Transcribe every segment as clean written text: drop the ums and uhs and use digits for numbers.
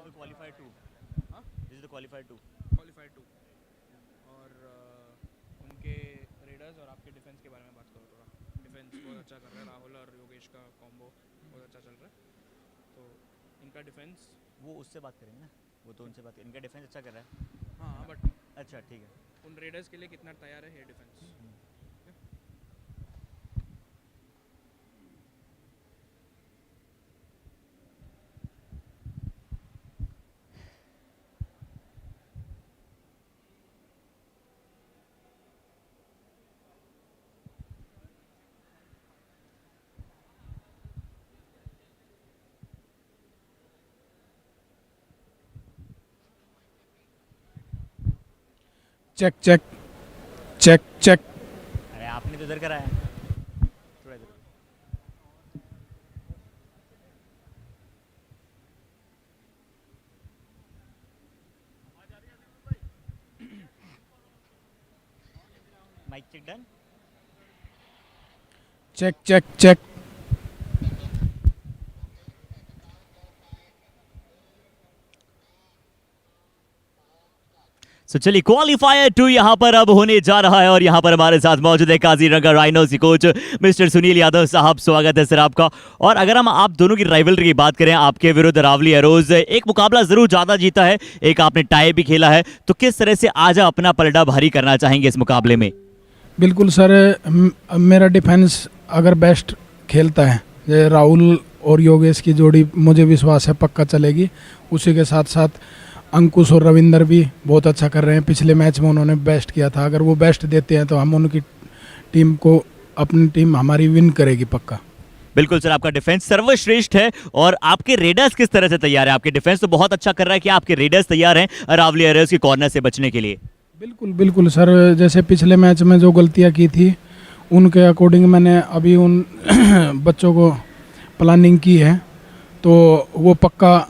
all qualified too. हाँ This is the qualified too. Qualified too. और उनके readers और आपके डिफेंस के बारे में बात करो थोड़ा। डिफेंस बहुत अच्छा कर रहा है, राहुल और योगेश का कॉम्बो बहुत अच्छा चल रहा है। तो इनका डिफेंस। वो उससे बात करेंगे ना, वो तो उनसे बात करेंगे। इनका डिफेंस अच्छा कर रहा है हाँ ना? बट अच्छा ठीक है। उन रेडर्स के लिए कितना तैयार है ये defence? Check check check check. अरे आपने तो इधर कराया, थोड़ा इधर। Mike check done. Check check check. So चलिए क्वालिफायर 2 यहाँ पर अब होने जा रहा है और यहाँ पर हमारे साथ मौजूद है Kaziranga rhinos coach mister Sunil Yadav साहब। स्वागत है सर आपका। और अगर हम आप दोनों की राइवलरी की बात करें, आपके विरुद्ध अरावली एरोज एक मुकाबला जरूर ज्यादा जीता है, एक आपने टाई भी खेला है, तो किस तरह से आज अपना पलड़ा भारी करना चाहेंगे इस मुकाबले में? बिल्कुल सर, मेरा डिफेंस अगर बेस्ट खेलता है, ये राहुल और योगेश की जोड़ी मुझे विश्वास है पक्का चलेगी। उसी के साथ साथ अंकुश और रविंदर भी बहुत अच्छा कर रहे हैं। पिछले मैच में उन्होंने बेस्ट किया था, अगर वो बेस्ट देते हैं तो हम उनकी टीम को, अपनी टीम हमारी विन करेगी पक्का। बिल्कुल सर, आपका डिफेंस सर्वश्रेष्ठ है। और आपके रेडर्स किस तरह से तैयार है? आपके डिफेंस तो बहुत अच्छा कर रहा है, कि आपके रेडर्स तैयार हैं अरावली एरोज के कॉर्नर से बचने के लिए? बिल्कुल बिल्कुल सर, जैसे पिछले मैच में जो गलतियां की थी उनके अकॉर्डिंग मैंने अभी उन बच्चों को प्लानिंग की है, तो वो पक्का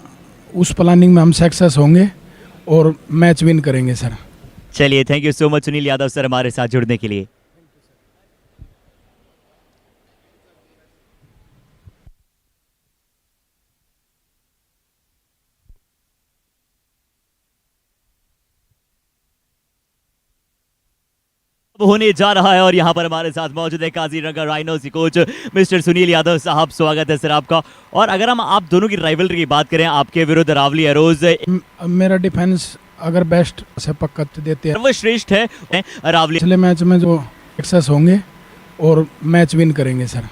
उस प्लानिंग में हम सक्सेस होंगे और मैच विन करेंगे सर। चलिए, thank you so much Sunil Yadav sir हमारे साथ जुड़ने के लिए। होने जा रहा है और यहाँ पर हमारे साथ मौजूद है Kaziranga rhinos coach mister Sunil Yadav साहब। स्वागत है सर आपका। और अगर हम आप दोनों की राइवलरी की बात करें, आपके विरुद्ध अरावली एरोज मेरा डिफेंस अगर बेस्ट से पक्का देते हैं, सर्वश्रेष्ठ है अरावली। पिछले मैच में जो सक्सेस होंगे और मैच विन करेंगे सर।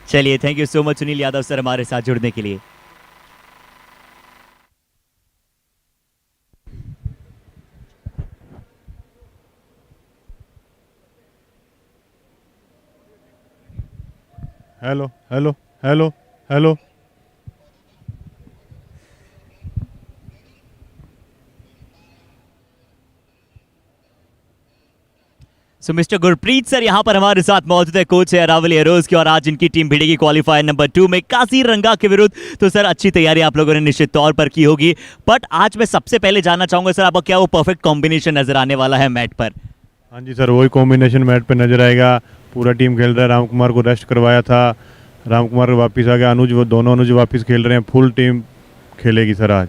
चलिए, thank you so much Sunil Yadav sir हमारे साथ जुड़ने के लिए। Hello hello hello hello. So mister Gurpreet sir यहाँ पर हमारे साथ मौजूद है, कोच है अरावली एरोज की, और आज इनकी टीम भिड़ेगी क्वालिफायर नंबर 2 में काजीरंगा के विरुद्ध। तो सर अच्छी तैयारी आप लोगों ने निश्चित तौर पर की होगी, बट आज मैं सबसे पहले जानना चाहूंगा सर, आपका क्या वो परफेक्ट कॉम्बिनेशन नजर आने वाला है मैट पर? हाँ जी सर, वही कॉम्बिनेशन मैट पे नजर आएगा। पूरा टीम खेल रहा है, राम कुमार को रेस्ट करवाया था, राम कुमार वापस आ गया, अनुज, वो दोनों अनुज वापस खेल रहे हैं। फुल टीम खेलेगी सर आज।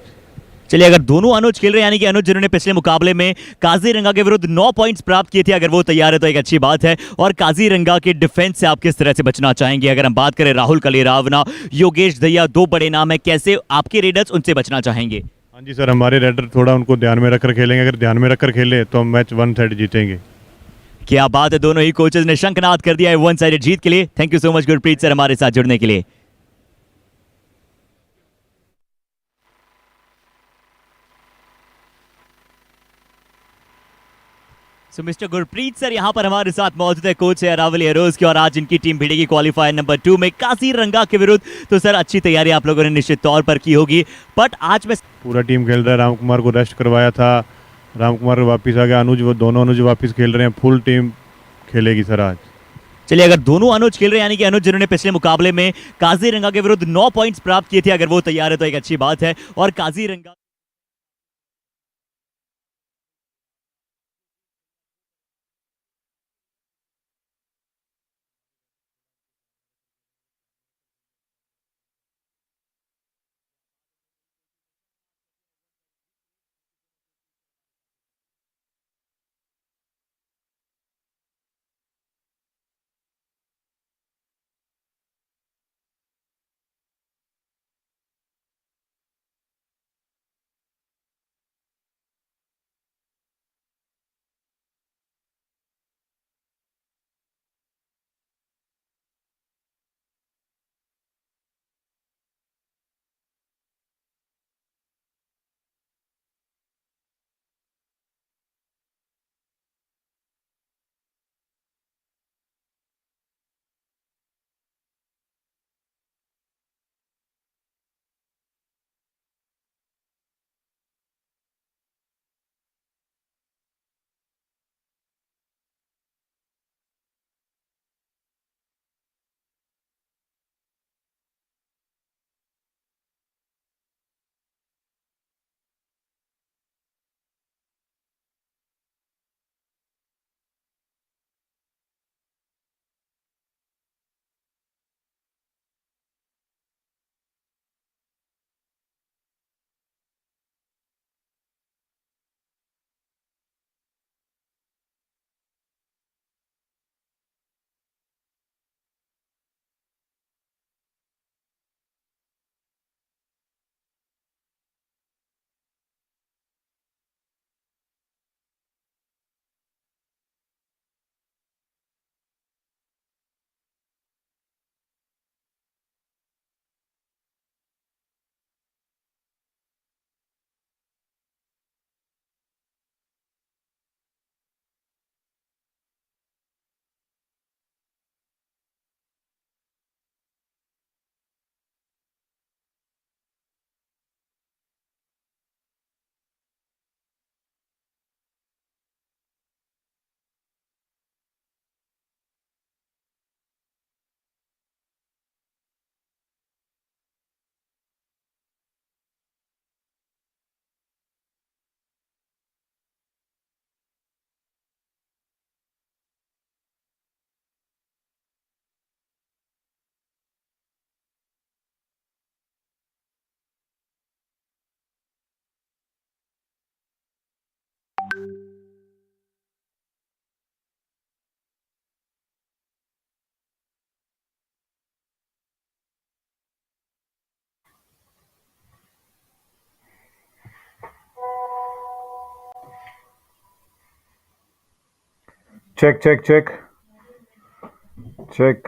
चलिए, अगर दोनों अनुज खेल रहे हैं, यानी कि अनुज जिन्होंने पिछले मुकाबले में काजीरंगा के विरुद्ध 9 पॉइंट्स प्राप्त किए थे, अगर वो तैयार है तो एक अच्छी बात है। और काजीरंगा के डिफेंस से आप किस तरह से बचना चाहेंगे? अगर हम बात करें राहुल कलेरावना, योगेश दहिया, दो बड़े नाम है, कैसे आपके रेडर्स उनसे बचना चाहेंगे? हाँ जी सर, हमारे रेडर थोड़ा उनको ध्यान में रखकर खेलेंगे। अगर ध्यान में रखकर खेले तो हम मैच 1 साइड जीतेंगे। क्या बात है, दोनों ही कोचेज ने शंखनाद कर दिया है 1 साइडेड जीत के लिए। Thank you so much Gurpreet sir हमारे साथ जुड़ने के लिए। सो मिस्टर गुरप्रीत सर यहाँ पर हमारे साथ मौजूद है, कोच है अरावली एरोज की, और आज इनकी टीम भिड़ेगी क्वालिफायर नंबर 2 में काजीरंगा के विरुद्ध। तो सर अच्छी तैयारी आप लोगों ने निश्चित तौर पर की होगी, बट आज मैं पूरा टीम खेल रहा है, राम कुमार को रेस्ट करवाया था, राम कुमार वापस आ गया, अनुज, वो दोनों अनुज वापस खेल रहे हैं। फुल टीम खेलेगी सर आज। चलिए, अगर दोनों अनुज खेल रहे हैं, यानी कि अनुज जिन्होंने पिछले मुकाबले में काजीरंगा के विरुद्ध 9 पॉइंट्स प्राप्त किए थे, अगर वो तैयार है तो एक अच्छी बात है। और Kaziranga Check, check, check, check.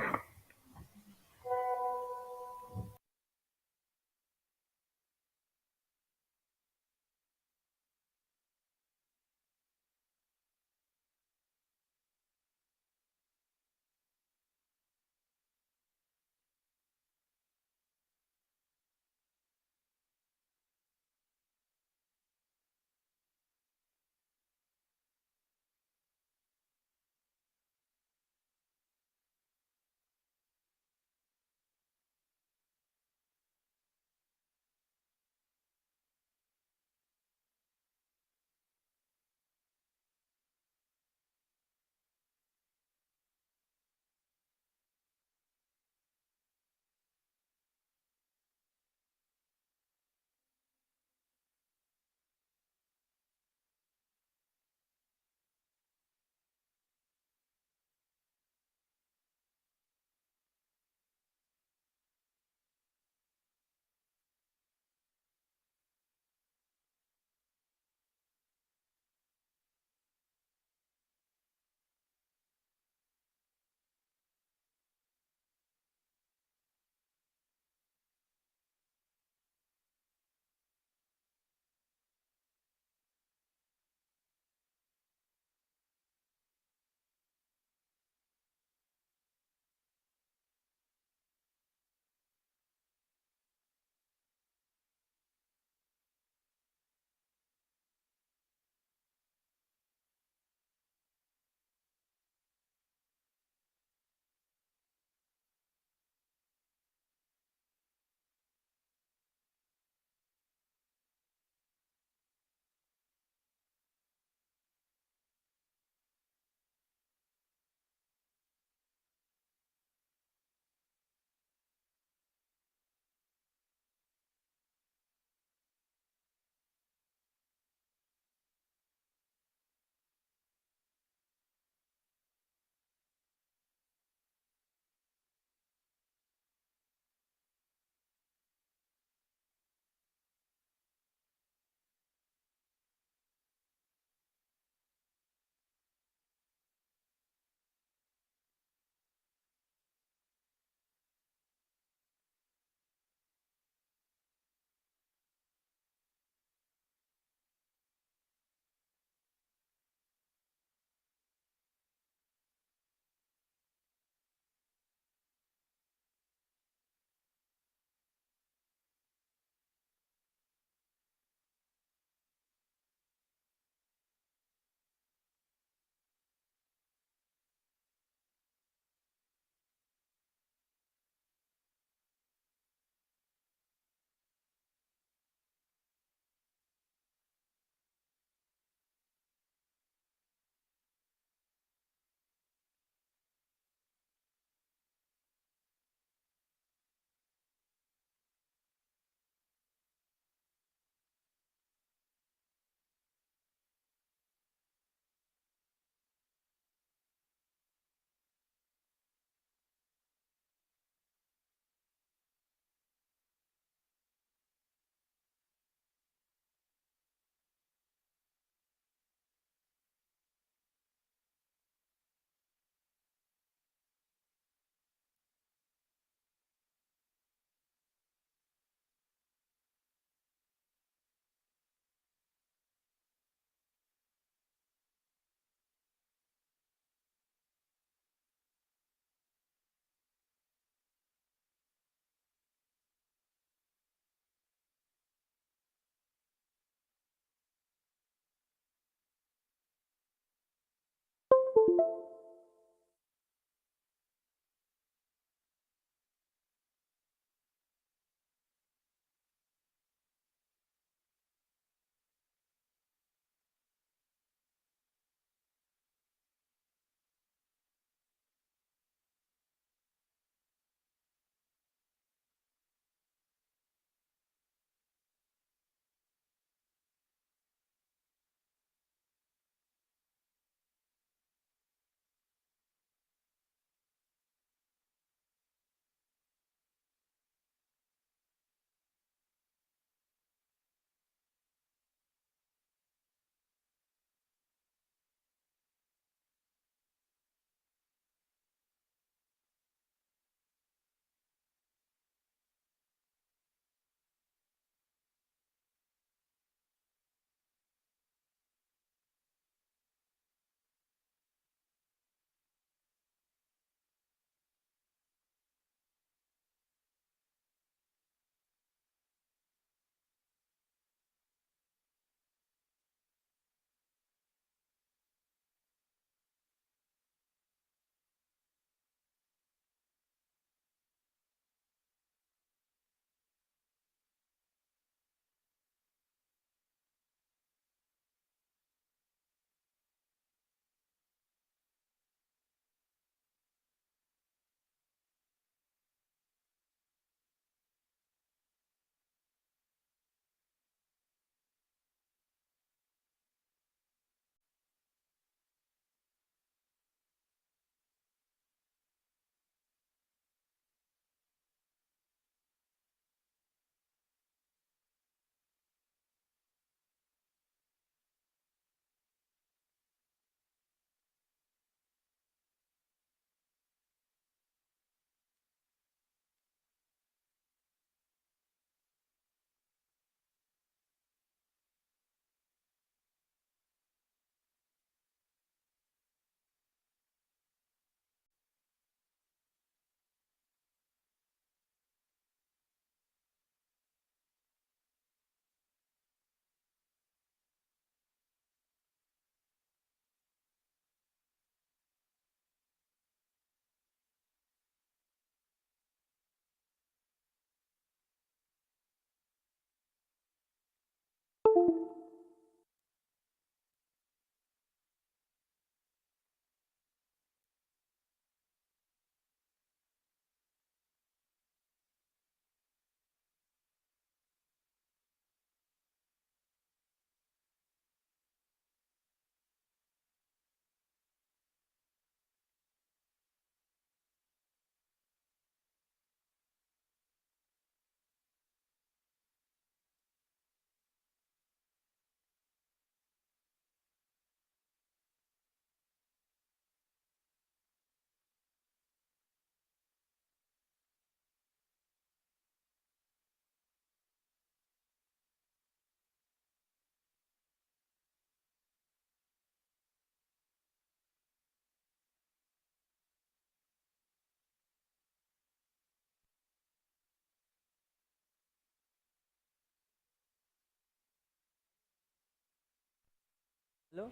Hello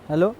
hello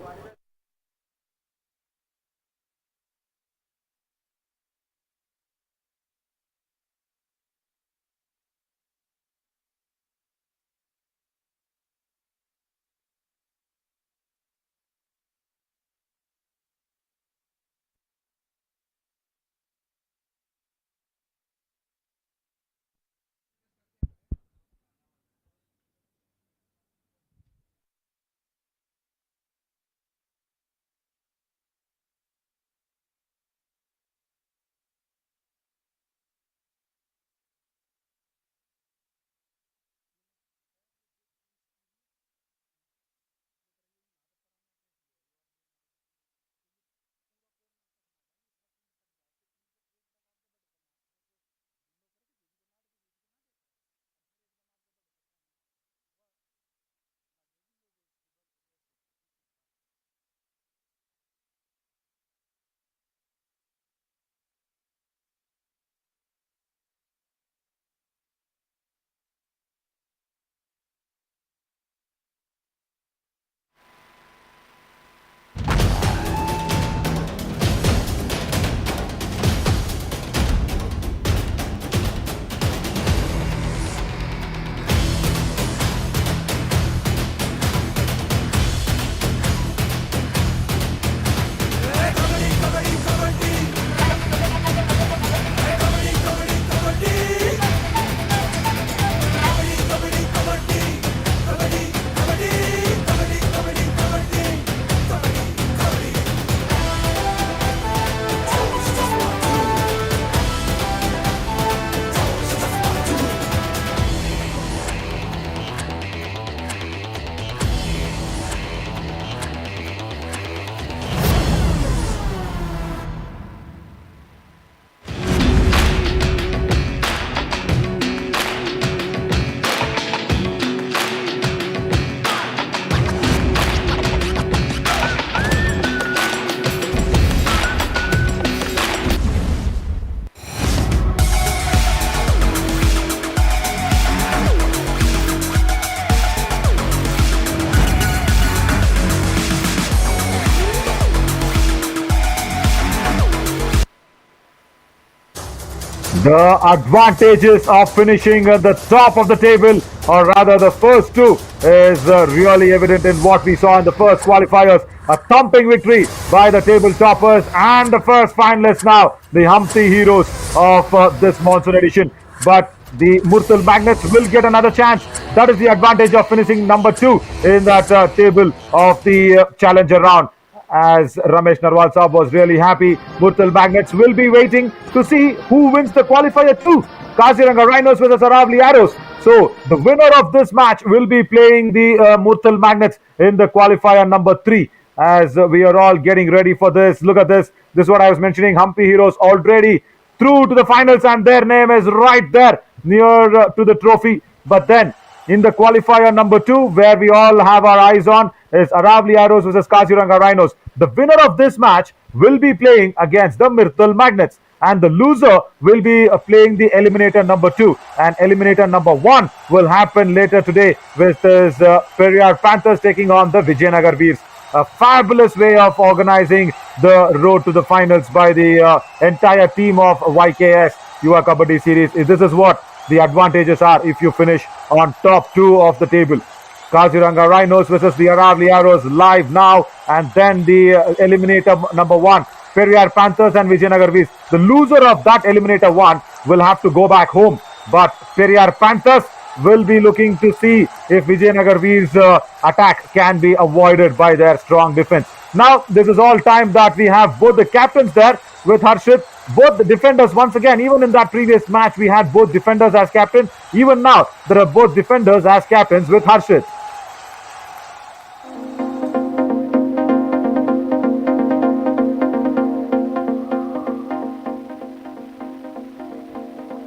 The advantages of finishing at the top of the table, or rather the first two, is really evident in what we saw in the first qualifiers. A thumping victory by the table toppers and the first finalists now, the Humpty Heroes of this monsoon edition. But the Murtal Magnets will get another chance. That is the advantage of finishing number 2 in that table of the challenger round. As Ramesh Narwal Saab was really happy, Murtal Magnets will be waiting to see who wins the qualifier 2. Kaziranga Rhinos versus Aravalli Arrows. So the winner of this match will be playing the Murtal Magnets in the qualifier number 3. As we are all getting ready for this. Look at this. This is what I was mentioning. Humpty Heroes already through to the finals, and their name is right there near to the trophy. But then in the qualifier number 2, where we all have our eyes on, is Aravalli Arrows versus Kaziranga Rhinos. The winner of this match will be playing against the Murtal Magnets, and the loser will be playing the eliminator number 2, and eliminator number 1 will happen later today with this Periyar Panthers taking on the Vijayanagar Veers. A fabulous way of organizing the road to the finals by the entire team of YKS Yuva Kabaddi series. This is what the advantages are if you finish on top 2 of the table. Kaziranga Rhinos versus the Aravalli Arrows live now, and then the eliminator number 1, Periyar Panthers and Vijayanagar Veers. The loser of that eliminator 1 will have to go back home, but Periyar Panthers will be looking to see if Vijayanagar Veers' attack can be avoided by their strong defense. Now, this is all time that we have both the captains there with Harshit, both the defenders once again. Even in that previous match, we had both defenders as captains. Even now, there are both defenders as captains with Harshit.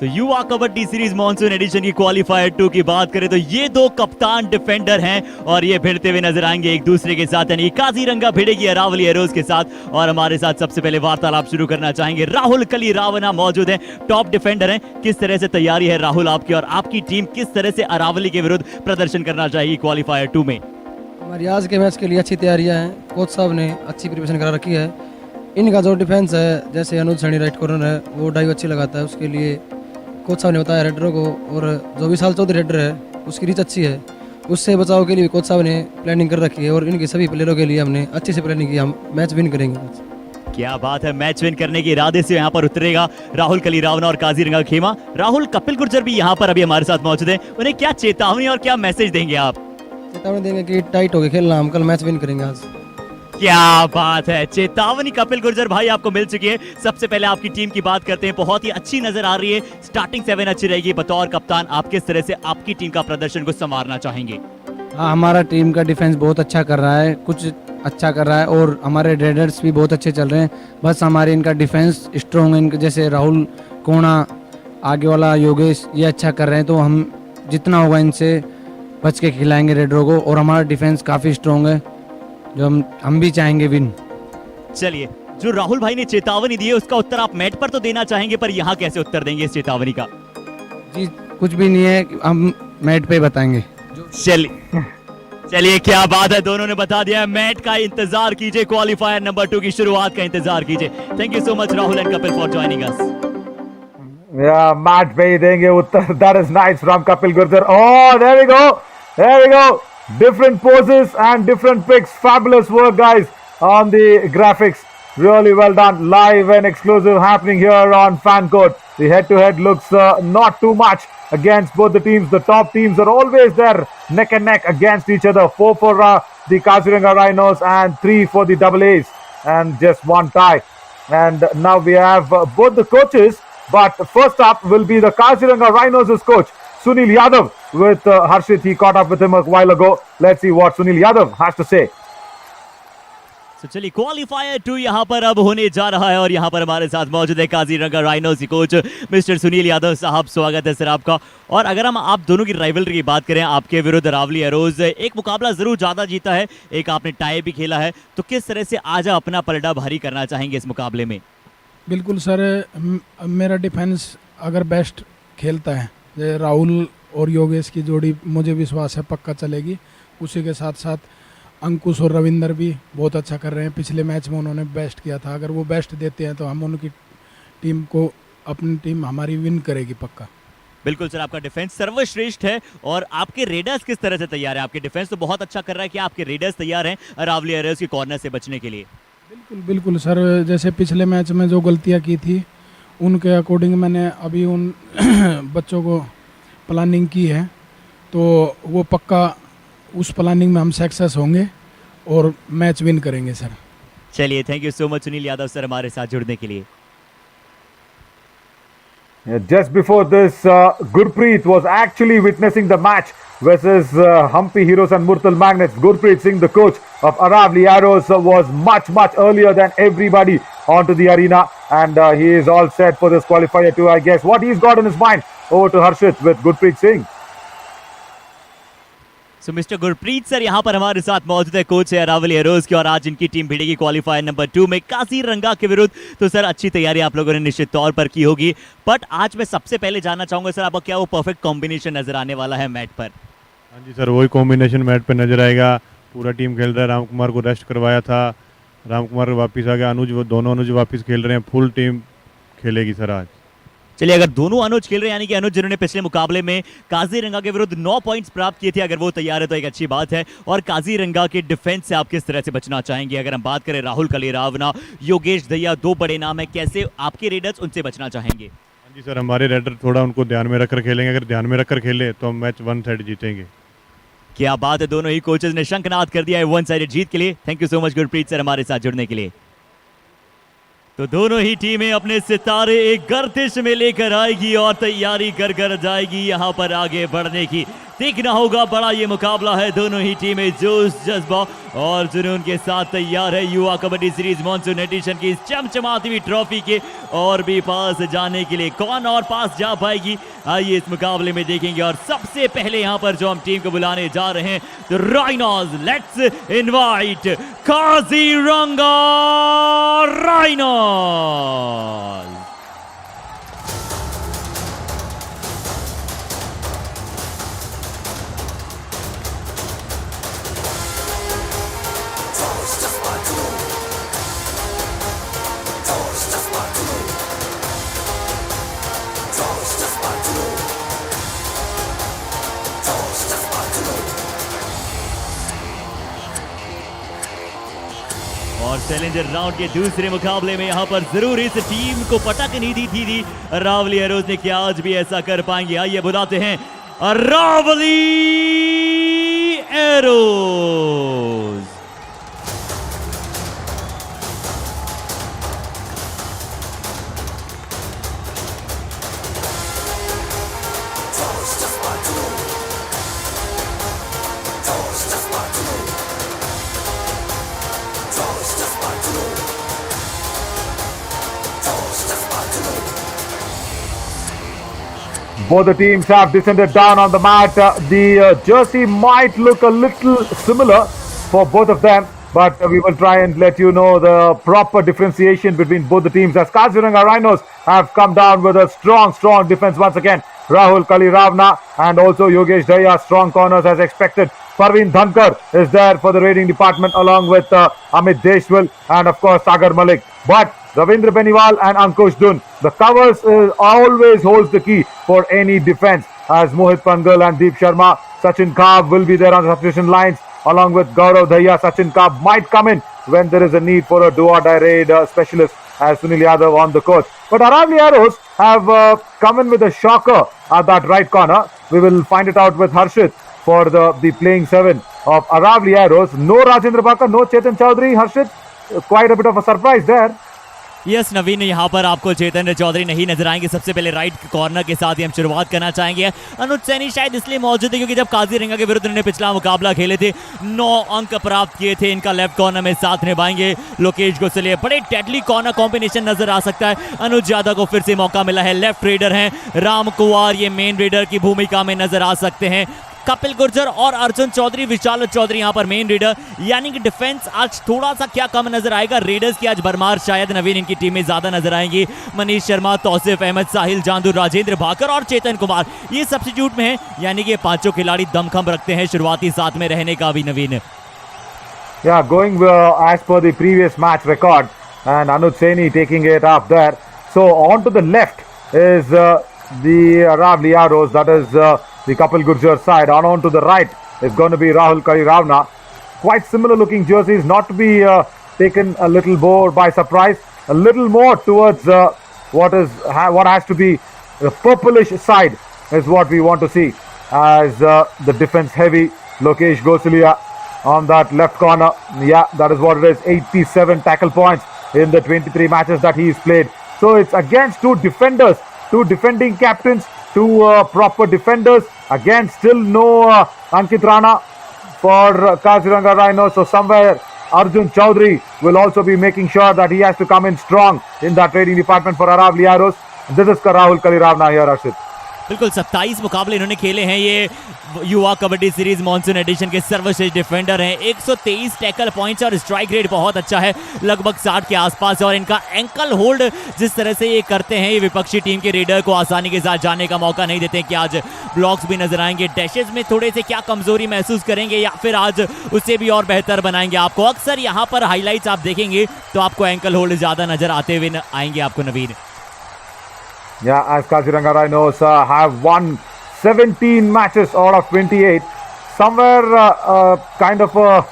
तो युवा kabaddi series monsoon addition की qualifier 2 की बात करें तो ये दो कप्तान डिफेंडर हैं और ये भिड़ते हुए नजर आएंगे एक दूसरे के साथ, यानी काजीरंगा भिड़ेगी अरावली एरोज के साथ। और हमारे साथ सबसे पहले वार्तालाप शुरू करना चाहेंगे राहुल कली रावना मौजूद हैं, टॉप डिफेंडर हैं। किस तरह से तैयारी है राहुल आपकी, और आपकी टीम किस तरह से अरावली के विरुद्ध प्रदर्शन करना चाहेगी क्वालिफायर 2 में? हमारी आज के मैच के लिए अच्छी तैयारियां हैं, कोच साहब ने अच्छी प्रिपरेशन करा रखी है। इनका जो डिफेंस है, जैसे अनुज सैनी राइट कॉर्नर है, वो डाइव अच्छी लगाता है, उसके लिए कोच साहब ने बताया रेडरों को, और जो विशाल चौधरी रेडर है उसकी रीच अच्छी है, उससे बचाव के लिए कोच साहब ने प्लानिंग कर रखी है, और इनके सभी प्लेयरों के लिए हमने अच्छी से प्लानिंग की, हम मैच विन करेंगे। क्या बात है, मैच विन करने के इरादे से यहाँ पर उतरेगा राहुल कलीरावना और काजीरंगा खेमा। राहुल, कपिल गुर्जर भी यहाँ पर अभी हमारे साथ मौजूद हैं, उन्हें क्या चेतावनी और क्या मैसेज देंगे आप? चेतावनी देंगे कि टाइट होके खेलना, हम कल मैच विन करेंगे आज। क्या बात है, चेतावनी कपिल गुर्जर भाई आपको मिल चुकी है। सबसे पहले आपकी टीम की बात करते हैं, बहुत ही अच्छी नजर आ रही है, स्टार्टिंग 7 अच्छी रहेगी। बतौर कप्तान आप किस तरह से आपकी टीम का प्रदर्शन को संवारना चाहेंगे? हाँ, हमारा टीम का डिफेंस बहुत अच्छा कर रहा है, कुछ अच्छा कर रहा है, और हमारे रेडर्स भी बहुत अच्छे चल रहे हैं। बस हमारे इनका डिफेंस स्ट्रॉन्ग है, इनके जैसे राहुल, कोणा, आगे वाला योगेश, ये अच्छा कर रहे हैं, तो हम जितना होगा इनसे बच के खिलाएंगे रेडरों को, और हमारा डिफेंस काफ़ी स्ट्रॉन्ग है, जो हम भी चाहेंगे विन। चलिए, जो राहुल भाई ने चेतावनी दी है उसका उत्तर आप मैट पर तो देना चाहेंगे, पर यहाँ कैसे उत्तर देंगे इस चेतावनी का? जी कुछ भी नहीं है, हम मैट पे बताएंगे। चलिए, क्या बात है, दोनों ने बता दिया है। मैट का इंतजार कीजिए, क्वालिफायर नंबर 2 की शुरुआत का इंतजार कीजिए। Thank you so much Rahul and Kapil for joining us. Mat पे ही देंगे उत्तर। That is nice from Kapil Gurjar. Oh, there we go, there we go. Different poses and different picks. Fabulous work, guys, on the graphics. Really well done. Live and exclusive happening here on Fan Court. The head-to-head looks not too much against both the teams. The top teams are always there neck and neck against each other. 4 for the Kaziranga Rhinos and 3 for the Double A's, and just one tie. And now we have both the coaches, but first up will be the Kaziranga Rhinos' coach, Sunil Yadav, with Harshit. He caught up with him a while ago. Let's see what Sunil Yadav has to say. So, चलिए, qualifier 2 यहाँ पर अब होने जा रहा है, और यहाँ पर हमारे साथ मौजूद है काजीरंगा राइनोस की कोच मिस्टर सुनील यादव साहब। स्वागत है सर आपका। और अगर हम आप दोनों की राइवलरी की बात करें, आपके विरुद्ध अरावली एरोज एक मुकाबला जरूर ज्यादा जीता है, एक आपने टाई भी खेला है, तो किस तरह से आज अपना पलड़ा भारी करना चाहेंगे इस मुकाबले में? बिल्कुल सर, मेरा डिफेंस अगर बेस्ट खेलता है, राहुल और योगेश की जोड़ी मुझे विश्वास है पक्का चलेगी। उसी के साथ साथ अंकुश और रविंदर भी बहुत अच्छा कर रहे हैं। पिछले मैच में उन्होंने बेस्ट किया था, अगर वो बेस्ट देते हैं तो हम उनकी टीम को, अपनी टीम हमारी विन करेगी पक्का। बिल्कुल सर, आपका डिफेंस सर्वश्रेष्ठ है, और आपके रेडर्स किस तरह से तैयार है? आपके डिफेंस तो बहुत अच्छा कर रहा है, कि आपके रेडर्स तैयार हैं अरावली एरोज के कॉर्नर से बचने के लिए? बिल्कुल बिल्कुल सर, जैसे पिछले मैच में जो गलतियाँ की थी उनके अकॉर्डिंग मैंने अभी उन बच्चों को प्लानिंग की है, तो वो पक्का उस प्लानिंग में हम सक्सेस होंगे और मैच विन करेंगे सर। चलिए, thank you so much Sunil Yadav sir हमारे साथ जुड़ने के लिए। Just before this, Gurpreet was actually witnessing the match versus Humpy Heroes and Murtal Magnets. Gurpreet Singh, the coach of Aravalli Arrows, was much earlier than everybody onto the arena, and he is all set for this qualifier too, I guess. What he's got in his mind, over to Harshit with Gurpreet Singh. So mister Gurpreet sir यहाँ पर हमारे साथ मौजूद है, coach है Aravalli arrows की, और आज इनकी टीम भिड़ेगी क्वालिफायर नंबर 2 में काजीरंगा के विरुद्ध। तो सर, अच्छी तैयारी आप लोगों ने निश्चित तौर पर की होगी, बट आज मैं सबसे पहले जानना चाहूंगा सर, आपको क्या वो परफेक्ट कॉम्बिनेशन नजर आने वाला है मैट पर? हाँ जी सर, वही कॉम्बिनेशन मैट पे नजर आएगा। पूरा टीम खेल रहा है, राम कुमार को रेस्ट करवाया था, राम कुमार वापस आ गया, अनुज, वो दोनों अनुज वापस खेल रहे हैं, फुल टीम खेलेगी सर आज। चलिए, अगर दोनों अनुज खेल रहे हैं, यानी कि अनुज जिन्होंने पिछले मुकाबले में काजीरंगा के विरुद्ध 9 पॉइंट्स प्राप्त किए थे, अगर वो तैयार है तो एक अच्छी बात है। और काजीरंगा के डिफेंस से आप किस तरह से बचना चाहेंगे? अगर हम बात करें राहुल कलीरावना, योगेश दहिया, 2 बड़े नाम है, कैसे आपके रेडर्स उनसे बचना चाहेंगे? हाँ जी सर, हमारे रेडर थोड़ा उनको ध्यान में रखकर खेलेंगे, अगर ध्यान में रखकर खेले तो हम मैच 1 साइड जीतेंगे। क्या बात है, दोनों ही कोचेज ने शंखनाद कर दिया है 1 साइडेड जीत के लिए। Thank you so much Gurpreet sir हमारे साथ जुड़ने के लिए। तो दोनों ही टीमें अपने सितारे एक गर्दिश में लेकर आएगी और तैयारी कर जाएगी यहाँ पर आगे बढ़ने की। देखना होगा, बड़ा ये मुकाबला है, दोनों ही टीमें जोश जज्बा और जुनून के साथ तैयार है युवा कबड्डी सीरीज मॉनसून एडिशन की इस चमचमाती हुई ट्रॉफी के और भी पास जाने के लिए। कौन और पास जा पाएगी, आइए इस मुकाबले में देखेंगे। और सबसे पहले यहाँ पर जो हम टीम को बुलाने जा रहे हैं, तो rhinos, let's invite Kaziranga rhinos. और चैलेंजर राउंड के दूसरे मुकाबले में यहाँ पर जरूर इस टीम को पटकनी दी थी अरावली एरोज ने, क्या आज भी ऐसा कर पाएंगे? आइए बुलाते हैं Aravali Arrows. Both the teams have descended down on the mat. The jersey might look a little similar for both of them, but we will try and let you know the proper differentiation between both the teams, as Kaziranga Rhinos have come down with a strong defense once again. Rahul Kaliravna and also Yogesh Daya, strong corners as expected. Parveen Dhankar is there for the raiding department, along with Amit Deshwal and of course Sagar Malik. But Ravindra Beniwal and Ankush Dun, the covers always holds the key for any defense, as Mohit Pangal and Deep Sharma. Sachin Kaab will be there on the substitution lines, along with Gaurav Daya. Sachin Kaab might come in when there is a need for a do-or-die raid specialist, as Sunil Yadav on the coach. But Aravalli Arrows have come in with a shocker at that right corner. We will find it out with Harshit for the playing seven of Aravalli Arrows. No Rajendra Baka, no Chetan Chaudhary. Harshit, quite a bit of a surprise there. Yes Naveen, यहाँ पर आपको चेतन चौधरी नहीं नजर आएंगे। सबसे पहले right corner के साथ ही हम शुरुआत करना चाहेंगे। अनुज सैनी शायद इसलिए मौजूद है क्योंकि जब काजीरंगा के विरुद्ध इन्होंने पिछला मुकाबला खेले थे 9 अंक प्राप्त किए थे। इनका लेफ्ट कॉर्नर में साथ निभाएंगे लोकेश गोसलिया। बड़े डेडली कॉर्नर कॉम्बिनेशन नजर आ सकता है। अनुज यादव को फिर से मौका मिला है। लेफ्ट रेडर हैं राम कुमार, ये मेन रेडर की भूमिका में नजर आ सकते हैं। कपिल गुर्जर और अर्जुन चौधरी, विशाल चौधरी यहाँ पर मेन रेडर। यानी कि डिफेंस आज थोड़ा सा क्या कम नजर आएगा। रेडर्स की आज भरमार शायद नवीन इनकी टीम में ज्यादा नजर आएंगी। मनीष शर्मा, तौसीफ अहमद, साहिल जांदू, राजेंद्र भाकर और चेतन कुमार ये सब्स्टिट्यूट में है। यानी कि पांचों खिलाड़ी दमखम रखते हैं शुरुआती साथ में रहने का भी नवीन। Yeah, going as per the previous match record, and Anuj Saini taking it up there. So on to the left is the Aravalli Arrows, that is the Kapil Gurjar side. On to the right is going to be Rahul Kaliravna. Quite similar looking jerseys, not to be taken a little more by surprise. A little more towards what has to be the purplish side is what we want to see, as the defense heavy Lokesh Gosalia on that left corner. Yeah, that is what it is. 87 tackle points in the 23 matches that he's played. So it's against two defenders, two defending captains, two proper defenders. Again, still no Ankit Rana for Kaziranga Rhinos. So somewhere Arjun Chaudhary will also be making sure that he has to come in strong in that trading department for Aravalli Arrows. This is Rahul Kaliravna here, Arshit. बिल्कुल 27 मुकाबले इन्होंने खेले हैं। ये युवा kabaddi series monsoon addition के सर्वश्रेष्ठ defender हैं। 123 टैकल पॉइंट्स और स्ट्राइक रेट बहुत अच्छा है, लगभग 60 के आसपास। और इनका एंकल होल्ड जिस तरह से ये करते हैं, ये विपक्षी टीम के रेडर को आसानी के साथ जाने का मौका नहीं देते हैं। कि आज ब्लॉक्स भी नजर आएंगे, डैशेस में थोड़े से क्या कमजोरी महसूस करेंगे या फिर आज उसे भी और बेहतर बनाएंगे। आपको अक्सर यहाँ पर हाईलाइट्स आप देखेंगे तो आपको एंकल होल्ड ज्यादा नजर आते हुए आएंगे आपको नवीन। Yeah, as Kaziranga Rhinos have won 17 matches out of 28. Somewhere kind of a,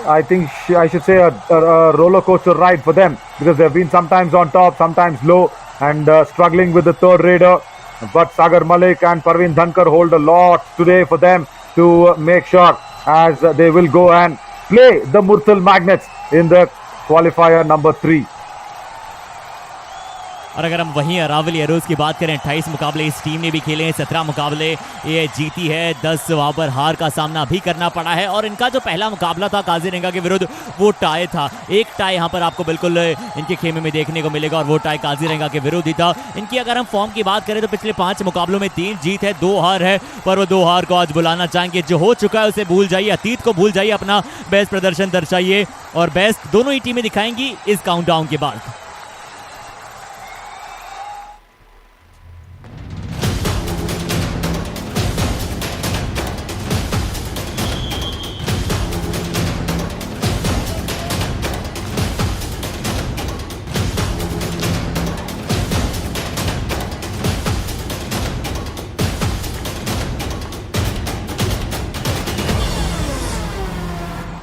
I think I should say a roller coaster ride for them, because they've been sometimes on top, sometimes low, and struggling with the third raider. But Sagar Malik and Parveen Dhankar hold a lot today for them to make sure as they will go and play the Murthal Magnets in the qualifier number 3. और अगर हम वहीं Aravalli arrows की बात करें, 28 मुकाबले इस team ने भी खेले हैं, 17 मुकाबले ये जीती है, 10 वहाँ पर हार का सामना भी करना पड़ा है। और इनका जो पहला मुकाबला था काजीरंगा के विरुद्ध वो टाई था। एक टाई यहाँ पर आपको बिल्कुल इनके खेमे में देखने को मिलेगा और वो टाई काजीरंगा के विरुद्ध ही था। इनकी अगर हम फॉर्म की बात करें तो पिछले 5 मुकाबलों में 3 जीत है, 2 हार है। पर वो 2 हार को आज बुलाना चाहेंगे। जो हो चुका है उसे भूल जाइए, अतीत को भूल जाइए, अपना बेस्ट प्रदर्शन दर्शाइए। और बेस्ट दोनों ही टीमें दिखाएंगी इस काउंटडाउन के बाद।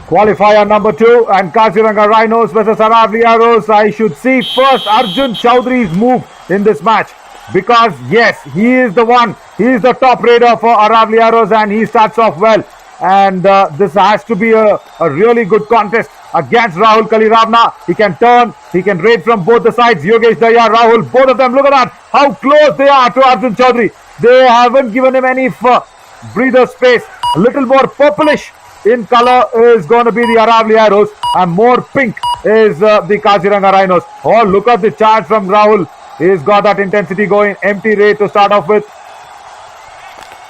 Qualifier number 2 and Kaziranga Rhinos versus Aravalli Arrows. I should see first Arjun Chaudhary's move in this match, because yes, he is the one. He is the top raider for Aravalli Arrows and he starts off well. And this has to be a really good contest against Rahul Kaliravna. He can turn, he can raid from both the sides. Yogesh Daya, Rahul, both of them, look at that, how close they are to Arjun Chaudhary. They haven't given him any breather space. A little more purplish in color is going to be the Aravalli Arrows and more pink is the Kaziranga Rhinos. Oh, look at the charge from Rahul. He's got that intensity going. Empty raid to start off with.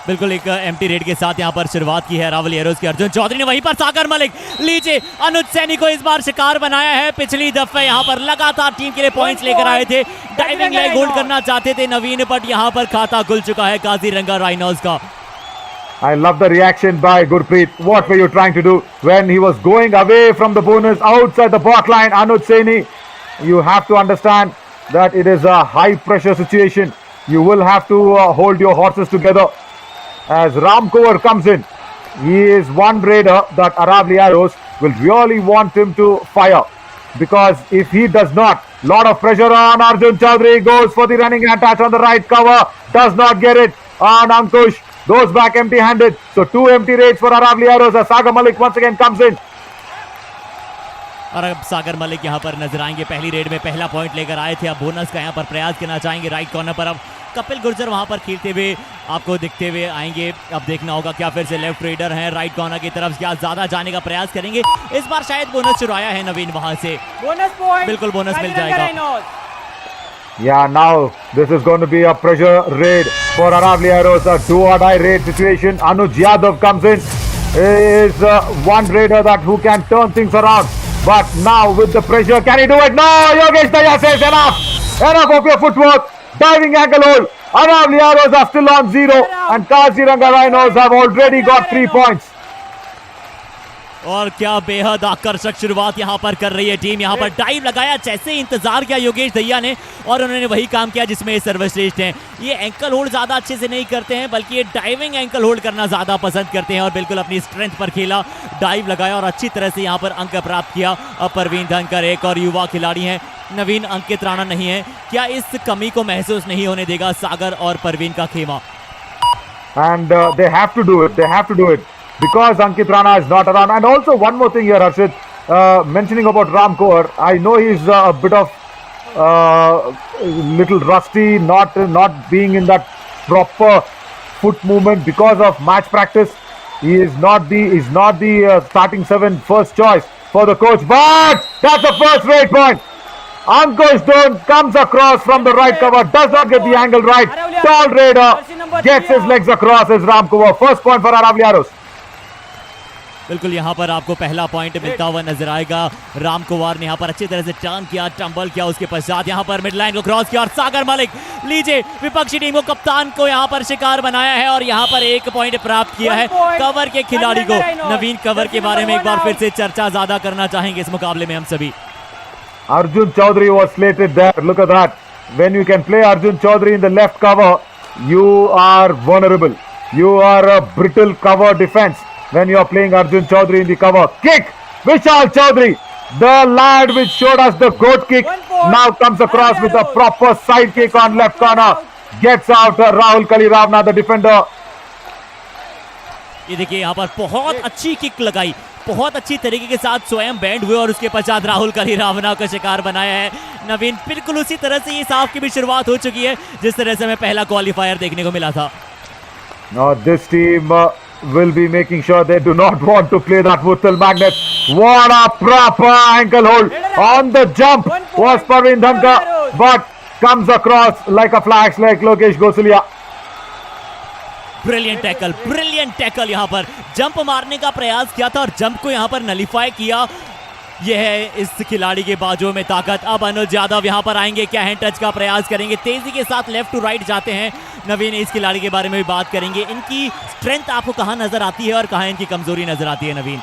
बिल्कुल एक empty red के साथ यहाँ पर शुरुआत की है Aravalli arrows की। अर्जुन चौधरी ने वहीं पर सागर मलिक लीजिए अनुज सैनी को इस बार शिकार बनाया है। पिछली दफे यहाँ पर लगातार टीम के लिए पॉइंट्स लेकर आए थे, डाइविंग लेग होल्ड करना चाहते थे नवीन, बट यहाँ पर खाता खुल चुका है काजीरंगा राइनोज का। I love the reaction by Gurpreet. What were you trying to do when he was going away from the bonus outside the bot line? Anuj Saini, you have to understand that it is a high pressure situation. You will have to hold your horses together. As Ram Kovar comes in, he is one raider that Aravalli Arrows will really want him to fire, because if he does not, lot of pressure on Arjun Chaudhary, goes for the running attack on the right cover, does not get it on Ankush, goes back empty handed. So 2 empty raids for Aravalli Arrows as Sagar Malik once again comes in. और अब सागर मलिक यहाँ पर नजर आएंगे। पहली red में पहला point लेकर आए थे, अब बोनस का यहाँ पर प्रयास करना चाहेंगे। राइट कॉर्नर पर अब कपिल गुर्जर वहां पर खेलते हुए आपको दिखते हुए आएंगे। अब देखना होगा क्या फिर से लेफ्ट रेडर हैं राइट कॉर्नर की तरफ क्या ज्यादा जाने का प्रयास करेंगे। इस बार शायद बोनस चुराया है नवीन वहां से, बोनस पॉइंट, बिल्कुल बोनस मिल जाएगा। Yeah, now this is going to be a pressure raid for Aravalli Arrows, a do or die raid situation. Anuj Yadav comes in, is one raider that who can turn things around. But now with the pressure, can he do it? No, Yogesh Daya says enough. Enough of your footwork. Diving ankle hold. Aravalli Arrows are still on 0 and Kaziranga Rhinos have already got 3 points. और क्या बेहद आकर्षक शुरुआत यहाँ पर कर रही है टीम। यहाँ पर डाइव लगाया, जैसे इंतजार किया योगेश दहिया ने और उन्होंने वही काम किया जिसमें ये सर्वश्रेष्ठ हैं। ये एंकल होल्ड ज्यादा अच्छे से नहीं करते हैं, बल्कि ये डाइविंग एंकल होल्ड करना ज्यादा पसंद करते हैं और बिल्कुल अपनी स्ट्रेंथ पर खेला, डाइव लगाया और अच्छी तरह से यहाँ पर अंक प्राप्त किया। अब परवीन धनकर एक और युवा खिलाड़ी हैं, नवीन अंकित राणा नहीं है। क्या इस कमी को महसूस नहीं होने देगा सागर और परवीन का खेमा? And they have to do it. They have to do it. Because Ankit Rana is not around. And also one more thing here, Harshit, mentioning about Ram Kaur, I know he's a bit of little rusty, not being in that proper foot movement because of match practice. He is not the starting 7 first choice for the coach. But that's the first rate point. Ankush Don comes across from the right cover, does not get the angle right. Tall raider gets his legs across as Ram Kaur. First point for Aravalli Arrows. बिल्कुल यहाँ पर आपको पहला point मिलता हुआ नजर आएगा। राम कुमार ने यहाँ पर अच्छी तरह से टर्न किया, टंबल किया, उसके पश्चात यहाँ पर मिड लाइन को क्रॉस किया और सागर मलिक लीजिए विपक्षी टीम को, कप्तान को यहाँ पर शिकार बनाया है और यहाँ पर 1 पॉइंट प्राप्त किया है कवर के खिलाड़ी को। नवीन कवर के बारे में एक बार फिर से चर्चा ज्यादा करना चाहेंगे इस मुकाबले में हम सभी। Arjun Chaudhary was slated there. Look at that. When you can play Arjun Chaudhary in the left cover, you are vulnerable. You are a brittle cover defense. When you are playing Arjun Chaudhary in the cover. Kick! Vishal Chaudhary, the lad which showed us the goat kick, now comes across with a proper side kick on left corner. Gets out Rahul Kaliravna, the defender. ये देखिए यहाँ पर बहुत अच्छी kick लगाई, बहुत अच्छी तरीके के साथ स्वयं बैंड हुए और उसके पश्चात राहुल कलीरावना का शिकार बनाया है नवीन। बिल्कुल उसी तरह से ये साफ की भी शुरुआत हो चुकी है जिस तरह से हमें पहला क्वालिफायर देखने को मिला था। Now this team will be making sure they do not want to play that Wuttal magnet. What a proper ankle hold on the jump was Parveen Dhankar, but comes across like a flash like Lokesh Gosalia. Brilliant tackle यहाँ पर jump मारने का प्रयास किया था और jump को यहाँ पर नलीफाई किया। यह है इस खिलाड़ी के बाजुओं में ताकत। अब अनुज यादव यहाँ पर आएंगे, क्या हैंड टच का प्रयास करेंगे, तेजी के साथ लेफ्ट टू राइट जाते हैं। नवीन इस खिलाड़ी के बारे में भी बात करेंगे, इनकी स्ट्रेंथ आपको कहाँ नजर आती है और कहाँ इनकी कमजोरी नजर आती है नवीन?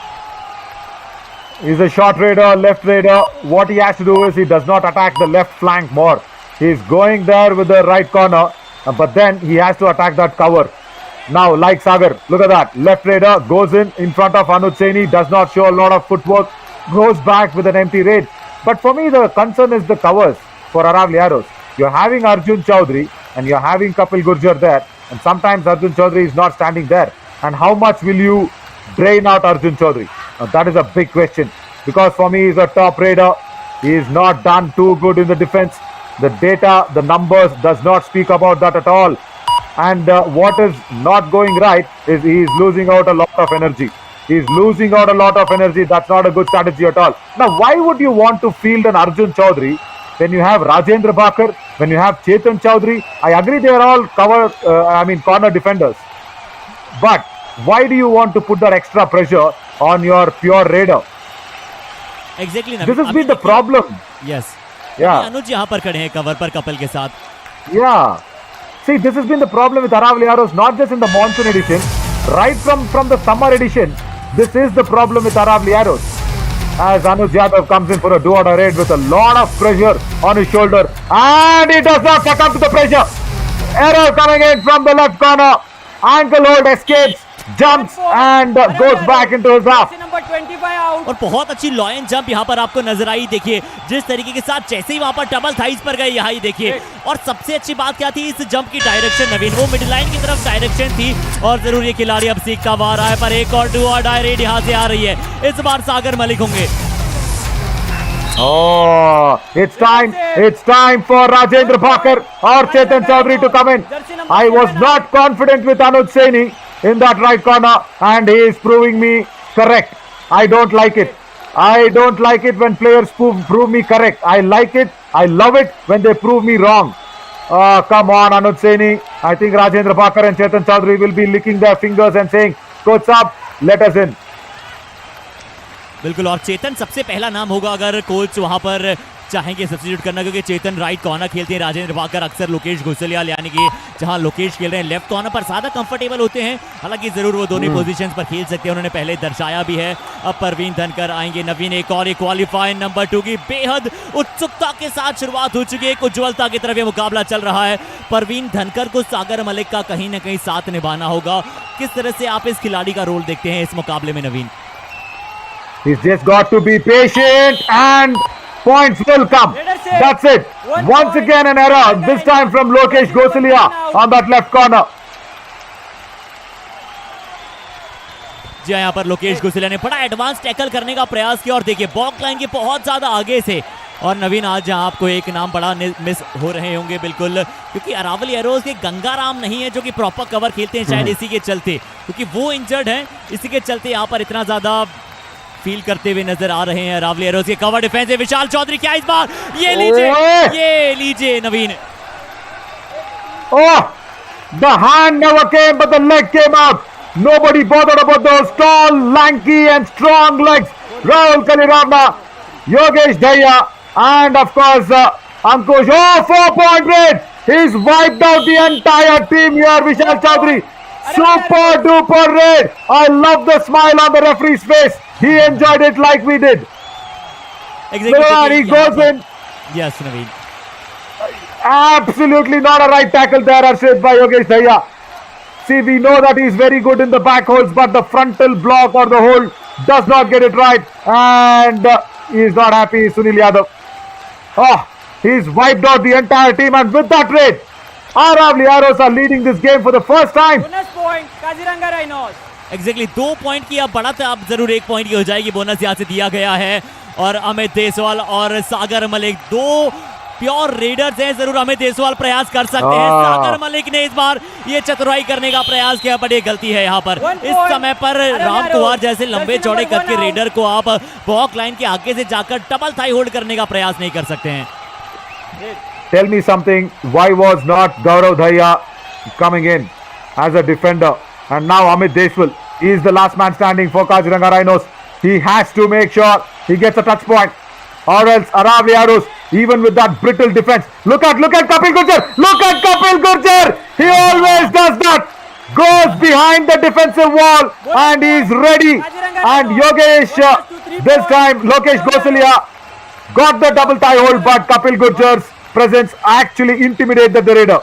He's a short raider, left raider. What he has to do is he does not attack the left flank more. He's going there with the right corner, but then he has to attack that cover. Now, like Sagar, look at that. Left raider goes in front of Anuj Saini, does not show a lot of footwork, goes back with an empty raid. But for me, the concern is the covers for Aravalli Arrows. You're having Arjun Chaudhary and you're having Kapil Gurjar there, and sometimes Arjun Chaudhary is not standing there. And how much will you drain out Arjun Chaudhary? Now, that is a big question, because for me, he's a top raider. He is not done too good in the defense. The data, the numbers does not speak about that at all. And what is not going right is he is losing out a lot of energy. He is losing out a lot of energy. That's not a good strategy at all. Now, why would you want to field an Arjun Chaudhary when you have Rajendra Bakar, when you have Chetan Chaudhary? I agree they are all corner defenders. But why do you want to put that extra pressure on your pure raider? Exactly. This has been the problem. Yes. Yeah. अनुज यहाँ पर खड़े हैं cover पर कपिल के साथ. Yeah. See, this has been the problem with Aravalli Arrows, not just in the monsoon edition, right from the summer edition. This is the problem with Aravalli Arrows. As Anuj Yadav comes in for a do-or-die raid with a lot of pressure on his shoulder, and he does not succumb to the pressure. Error coming in from the left corner. Ankle hold, escapes, jumps and goes back into his half. और बहुत अच्छी lion jump यहाँ पर आपको नजर आई. देखिए जिस तरीके के साथ जैसे ही वहां पर डबल थाइस पर गए, यहाँ ही देखिए. और सबसे अच्छी बात क्या थी इस जंप की डायरेक्शन नवीन, वो मिड लाइन की तरफ डायरेक्शन थी. और जरूर ये खिलाड़ी अब सीखता हुआ आ रहा है, पर एक और डू और डाई रेड यहाँ से आ रही है. इस बार सागर मलिक होंगे. Oh, it's time for Rajendra Bakar or Chetan Chaudhary to come in. I was not confident with Anuj Saini in that right corner, and he is proving me correct. I don't like it. I don't like it when players prove me correct. I like it. I love it when they prove me wrong. Come on, Anuj Saini. I think Rajendra Bakar and Chetan Chaudhary will be licking their fingers and saying, "Coach Saab, let us in." बिल्कुल. और चेतन सबसे पहला नाम होगा अगर coach वहां पर चाहेंगे सब्स्टिट्यूट करना, क्योंकि चेतन राइट कॉर्नर खेलते हैं. राजेंद्र बाकर अक्सर लोकेश घुसलियाल यानी कि जहां लोकेश खेल रहे हैं लेफ्ट कॉर्नर पर ज्यादा कंफर्टेबल होते हैं. हालांकि जरूर वो दोनों पोजीशंस पर खेल सकते हैं, उन्होंने पहले दर्शाया भी है. अब परवीन धनकर आएंगे. नवीन एक और क्वालिफाइंग नंबर 2 की बेहद उत्सुकता के साथ शुरुआत हो चुकी है. एक उज्ज्वलता की तरफ ये मुकाबला चल रहा है. परवीन धनकर को सागर मलिक का कहीं ना कहीं साथ निभाना होगा. किस तरह से आप इस खिलाड़ी का रोल देखते हैं इस मुकाबले में नवीन? He's just got to be patient and points will come. That's it. Once again an error, this time from Lokesh Gosalia on that left corner. जी यहाँ पर लोकेश गुसलिया ने बड़ा एडवांस टैकल करने का प्रयास किया और देखिए बॉक्स लाइन के बहुत ज्यादा आगे से. और नवीन आज जहां आपको एक नाम बड़ा मिस हो रहे होंगे बिल्कुल, क्योंकि अरावली एरोज के गंगाराम नहीं है जो कि प्रॉपर कवर खेलते हैं, शायद इसी के चलते, क्योंकि वो इंजर्ड हैं, इसी के चलते यहाँ पर इतना ज्यादा फील करते हुए नजर आ रहे हैं. अरावली एरोज के कवर डिफेंस है. विशाल चौधरी क्या इस बार ये लीजिए नवीन. Oh, the hand never came but the leg came out. Nobody bothered about those tall, lanky and strong legs. Rahul Kaliramna, Yogesh Daya and of course Ankush. Oh, 4-point raid. He's wiped out the entire team here, Vishal Chaudhary. Super duper raid. I love the smile on the referee's face. He enjoyed it like we did. Exactly. He goes in. Yes, Naveen. Absolutely not a right tackle there, Arshid, by Yogesh Daya. See, we know that he's very good in the back holds, but the frontal block or the hold does not get it right. And he is not happy, Sunil Yadav. Oh, he's wiped out the entire team, and with that raid, Aravalli Arrows are leading this game for the first time. Bonus point, Kaziranga Rhinos. Exactly, 2 point की अब बढ़त है, अब जरूर 1 point की हो जाएगी. Bonus यहाँ से दिया गया है. और अमित देसवाल और सागर मलिक 2 प्योर रेडर्स हैं. जरूर अमित देसवाल प्रयास कर सकते हैं. सागर मलिक ने इस बार ये चतुराई करने का प्रयास किया, पर ये गलती है यहाँ पर. इस समय पर राम कुमार जैसे लंबे चौड़े कद के रेडर को आप बॉक्स लाइन के आगे से जाकर डबल थाई होल्ड करने का प्रयास नहीं कर सकते हैं. Tell me something, why was not Gaurav Dhaya coming in as a defender? And now Amit Deshwal, he is the last man standing for Kaziranga Rhinos. He has to make sure he gets a touch point, or else Aravalli Arrows, even with that brittle defense. Look at Kapil Gurjar. Look at Kapil Gurjar. He always does that. Goes behind the defensive wall and he is ready. And Yogesh, this time Lokesh Gosalia got the double thigh hold, but Kapil Gurjar's presence actually intimidated the raider.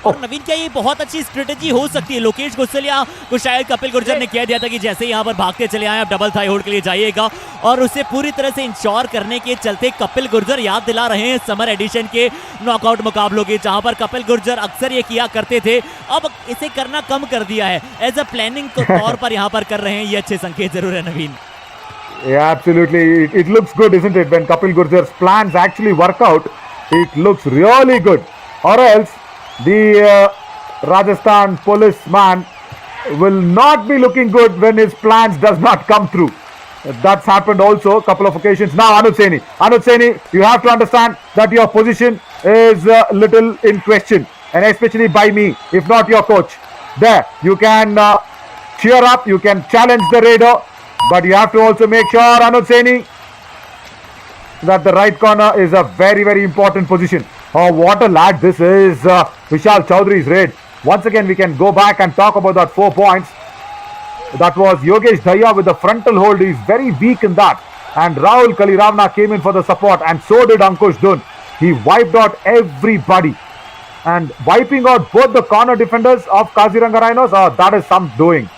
और नवीन, क्या ये बहुत अच्छी strategy हो सकती है? लोकेश गुस्सलिया को शायद कपिल गुर्जर ने कह दिया था कि जैसे यहाँ पर भागते चले आए आप डबल थाई होल्ड के लिए जाइएगा, और उसे पूरी तरह से इंश्योर करने के चलते कपिल गुर्जर याद दिला रहे हैं समर एडिशन के नॉकआउट मुकाबलों के, जहां पर कपिल गुर्जर अक्सर ये किया करते थे, अब इसे करना कम कर दिया है। एज अ प्लानिंग के तौर पर यहाँ पर कर रहे हैं, ये अच्छे संकेत जरूर है नवीन। Yeah, absolutely. It looks good, isn't it? When Kapil Gurjar's plans actually work out, it looks really good. Or else, the Rajasthan policeman will not be looking good when his plans does not come through. That's happened also a couple of occasions. Now, Anuj Saini, you have to understand that your position is a little in question, and especially by me, if not your coach. There, you can cheer up, you can challenge the raider. But you have to also make sure, Anuj Saini, that the right corner is a very, very important position. Oh, what a lad this is, Vishal Chaudhary's raid. Once again, we can go back and talk about that 4 points. That was Yogesh Daya with the frontal hold. He's very weak in that. And Rahul Kaliravna came in for the support, and so did Ankush Dun. He wiped out everybody. And wiping out both the corner defenders of Kaziranga Rhinos, that is some doing.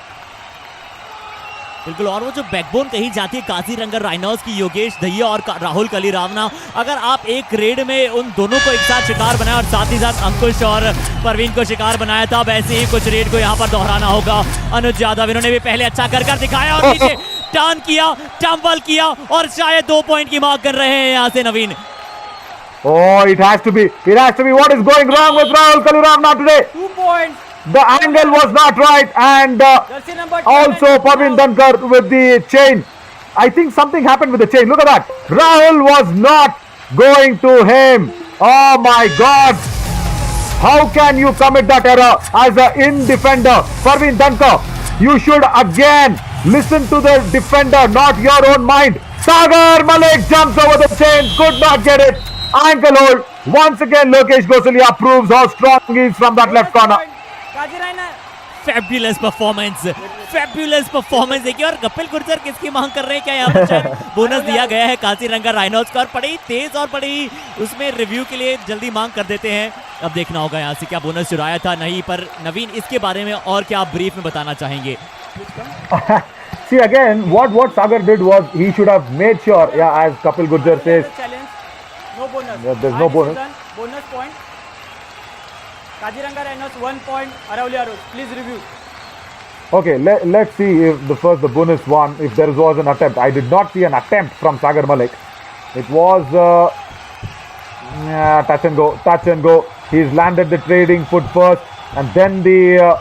बिल्कुल, और वो जो backbone कही जाती है Kaziranga rhinos की, योगेश दहिया और राहुल कलीरावना, अगर आप एक रेड में उन दोनों को एक साथ शिकार बनाया और साथ ही साथ अंकुश और परवीन को शिकार बनाया था, वैसे ही कुछ रेड को यहाँ पर दोहराना होगा। अनुज यादव, इन्होंने भी पहले अच्छा कर दिखाया और नीचे टर्न किया, टम्बल किया और शायद 2 पॉइंट की मार्क कर रहे हैं यहाँ से नवीन। Oh, it has to be. What is going wrong with Rahul Kaliravna today? 2 points. The angle was not right, and Jersey number 10 also Pavin Dankar with the chain. I think something happened with the chain. Look at that. Rahul was not going to him. Oh my God. How can you commit that error as an in defender? Pavin Dankar, you should again listen to the defender, not your own mind. Sagar Malik jumps over the chain, could not get it. Ankle hold. Once again, Lokesh Gosalia proves how strong he is from that left corner. Fabulous performance देखिए, और कपिल गुर्जर किसकी मांग कर रहे हैं? क्या यहाँ पर शायद बोनस दिया गया है काजीरंगा राइनोस का, और बड़ी तेज और बड़ी उसमें रिव्यू के लिए जल्दी मांग कर देते हैं। अब देखना होगा यहाँ से क्या बोनस चुराया था नहीं, पर नवीन इसके बारे में और क्या आप ब्रीफ में बताना चाहेंगे? See again, what Sagar did was he should have made sure, yeah, as Kapil Gurjar says, No bonus. there's no bonus. Bonus point. Kaziranga Rhinos 1 point. Aravalli Arrows. Please review. Okay, let's see if the bonus one, if there was an attempt. I did not see an attempt from Sagar Malik. It was touch and go. He's landed the trading foot first, and then the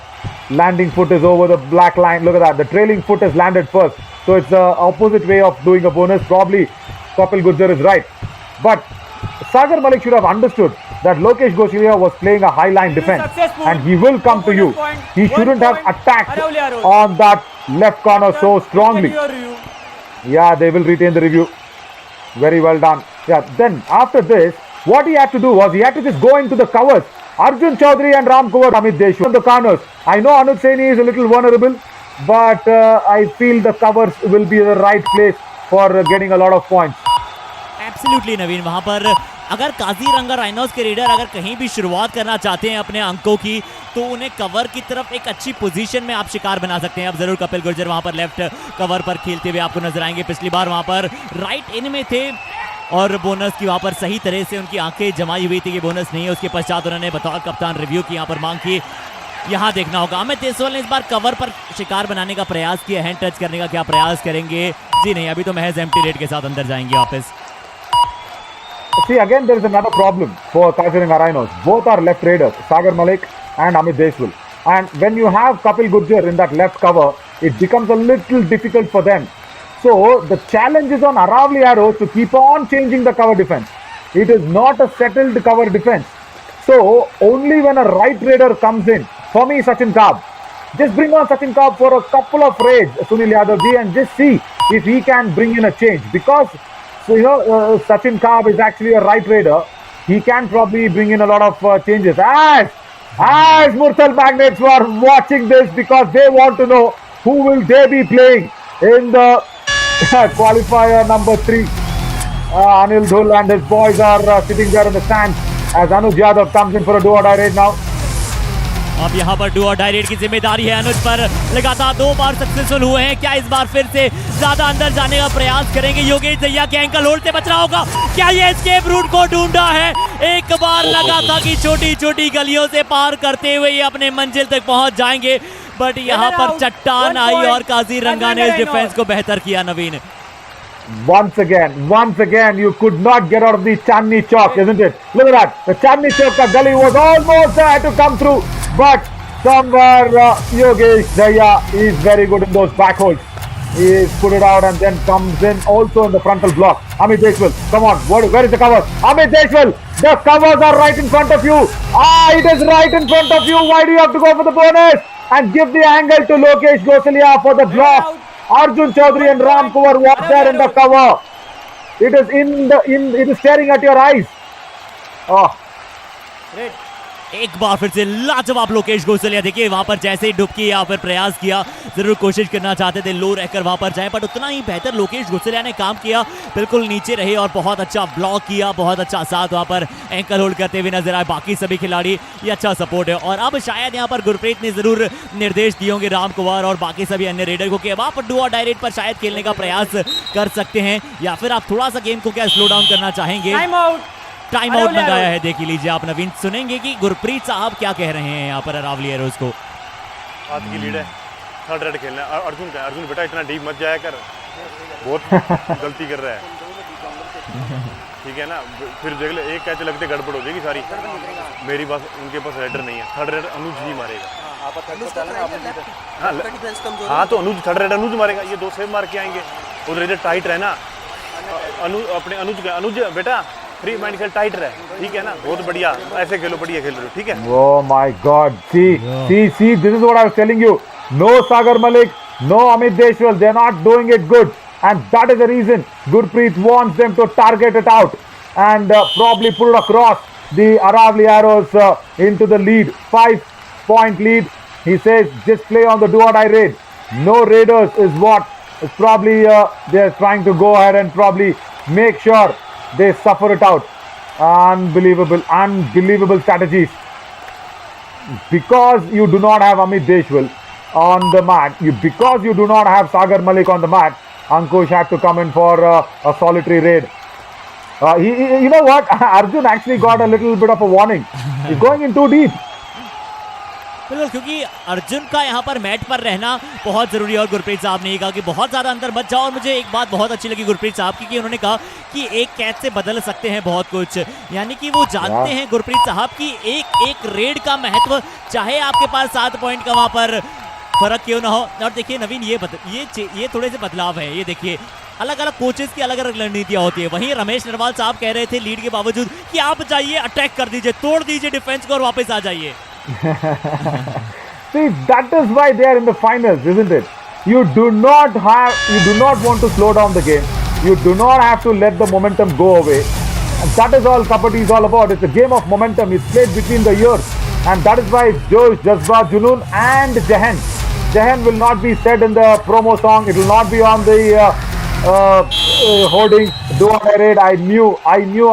landing foot is over the black line. Look at that. The trailing foot is landed first. So it's the opposite way of doing a bonus. Probably Kapil Gurjar is right. But Sagar Malik should have understood that Lokesh Gosalia was playing a high line defense, and he will come to you. He shouldn't have attacked on that left corner so strongly. Yeah, they will retain the review. Very well done. Yeah, then after this, what he had to do was he had to just go into the covers. Arjun Chaudhary and Ram Kumar Amit Deshu on the corners. I know Anuj Saini is a little vulnerable, but I feel the covers will be the right place for getting a lot of points. Absolutely Naveen, वहां पर अगर Kaziranga Rhinos के raider अगर कहीं भी शुरुआत करना चाहते हैं अपने अंकों की, तो उन्हें कवर की तरफ एक अच्छी पोजीशन में आप शिकार बना सकते हैं। अब जरूर कपिल गुर्जर वहां पर लेफ्ट कवर पर खेलते हुए आपको नजर आएंगे। पिछली बार वहां पर राइट इन में थे और बोनस की वहां पर सही तरह से उनकी आंखें जमाई हुई थी कि बोनस नहीं है। उसके पश्चात उन्होंने बतौर कप्तान रिव्यू की यहाँ पर मांग की। यहाँ देखना होगा अमित देसवाल ने इस बार कवर पर शिकार बनाने का प्रयास किया, हैंड टच करने का क्या प्रयास करेंगे? जी नहीं, अभी तो महज एम्प्टी रेड के साथ अंदर जाएंगे वापस। See, again, there is another problem for Kaziranga Rhinos. Both are left raiders, Sagar Malik and Amit Deswal. And when you have Kapil Gurjar in that left cover, it becomes a little difficult for them. So, the challenge is on Aravalli Arrows to keep on changing the cover defense. It is not a settled cover defense. So, only when a right raider comes in, for me, Sachin Kaab, just bring on Sachin Kaab for a couple of raids, Sunil Yadav ji, and just see if he can bring in a change. Because so, Sachin Kaab is actually a right raider. He can probably bring in a lot of changes. As Murthal Magnets were watching this because they want to know who will they be playing in the qualifier number 3. Anil Dhul and his boys are sitting there in the stands as Anuj Yadav comes in for a do-or-die raid now. अब यहाँ पर do और die red की जिम्मेदारी है अनुज पर। लगातार 2 बार successful हुए हैं, क्या इस बार फिर से ज्यादा अंदर जाने का प्रयास करेंगे? योगेश दहिया के एंकल होल्ड से बचना होगा, क्या ये एस्केप रूट को ढूंढा है? एक बार लगा था कि छोटी छोटी गलियों से पार करते हुए ये अपने मंजिल तक पहुंच जाएंगे, बट यहाँ पर चट्टान आई और काजीरंगा ने इस डिफेंस को बेहतर किया। नवीन, Once again, you could not get out of the Chandni Chowk, isn't it? Look at that. The Chandni Chowk ka gully was almost there to come through, but somewhere Yogesh Daya is very good in those back holds. He put it out and then comes in also in the frontal block. Amit Deshwal, come on, where is the cover? Amit Deshwal, the covers are right in front of you. It is right in front of you. Why do you have to go for the bonus? And give the angle to Lokesh Gosalia for the block. Arjun Chaudhary and Ram Kumar was there in the cover. It is it is staring at your eyes. Oh. एक बार फिर से लाजवाब लोकेश गोसलिया। देखिए वहां पर जैसे ही डुबकी या फिर प्रयास किया, जरूर कोशिश करना चाहते थे लो रहकर वहां पर जाए, बट उतना ही बेहतर लोकेश गोसलिया ने काम किया, बिल्कुल नीचे रहे और बहुत अच्छा ब्लॉक किया, बहुत अच्छा साथ वहां पर एंकल होल्ड करते हुए नजर आए बाकी सभी खिलाड़ी। ये अच्छा सपोर्ट है और अब शायद यहाँ पर गुरप्रीत ने जरूर निर्देश दिए होंगे राम कुमार और बाकी सभी अन्य रेडर को कि अब आप डू और डाई रेड पर शायद खेलने का प्रयास कर सकते हैं, या फिर आप थोड़ा सा गेम को क्या स्लो डाउन करना चाहेंगे। टाइम आउट मंगाया है, देख लीजिए आप नवीन, सुनेंगे कि गुरप्रीत साहब क्या कह रहे हैं यहाँ पर अरावली एरोज को। आज की लीड है, 3rd रेड खेलना है। अर्जुन का, अर्जुन बेटा इतना डीप मत जाया कर, बहुत गलती कर रहा है, ठीक है ना? फिर देख ले, एक कैच लगते गड़बड़ हो जाएगी सारी। मेरी बात, उनके पास रेडर नहीं है, 3rd रेड अनुज ही मारेगा। हाँ तो अनुज 3rd रेड अनुज मारेगा, ये 2 सेव मार के आएंगे, उधर इधर टाइट रहे ना अपने अनुज बेटा, फ्री माइंड खेल, टाइट रहे, ठीक है ना? बहुत बढ़िया, ऐसे खेलो, बढ़िया खेल रहे हो, ठीक है? Oh my God! See, this is what I was telling you. No Sagar Malik, no Amit Deshwal. They're not doing it good, and that is the reason Gurpreet wants them to target it out and probably put it across the Aravalli Arrows into the lead, 5-point lead. He says, just play on the do or die raid. No raiders is what is probably they're trying to go ahead and probably make sure they suffer it out. Unbelievable strategies. Because you do not have Amit Deshwal on the mat, because you do not have Sagar Malik on the mat, Ankush had to come in for a solitary raid. You know what? Arjun actually got a little bit of a warning. He's going in too deep. बिल्कुल, क्योंकि अर्जुन का यहाँ पर mat पर रहना बहुत जरूरी है और गुरप्रीत साहब ने कहा कि बहुत ज्यादा अंदर मत जाओ। और मुझे एक बात बहुत अच्छी लगी गुरप्रीत साहब की कि उन्होंने कहा कि एक कैच से बदल सकते हैं बहुत कुछ, यानी कि वो जानते हैं गुरप्रीत साहब की एक रेड का महत्व, चाहे आपके पास 7 पॉइंट का वहां पर फर्क क्यों ना हो। और देखिए नवीन, ये थोड़े से बदलाव है, ये देखिए अलग अलग कोचेस की अलग अलग रणनीतियां होती है। वहीं रमेश नरवाल साहब कह रहे थे लीड के बावजूद कि आप जाइए, अटैक कर दीजिए, तोड़ दीजिए डिफेंस को और वापस आ जाइए। See, that is why they are in the finals, isn't it? You do not want to slow down the game. You do not have to let the momentum go away. And that is all Kabaddi is all about. It's a game of momentum. It's played between the years. And that is why Josh, Jazba, Junoon and Jahan. Jahan will not be said in the promo song. It will not be on the hoarding. Do or die raid. I knew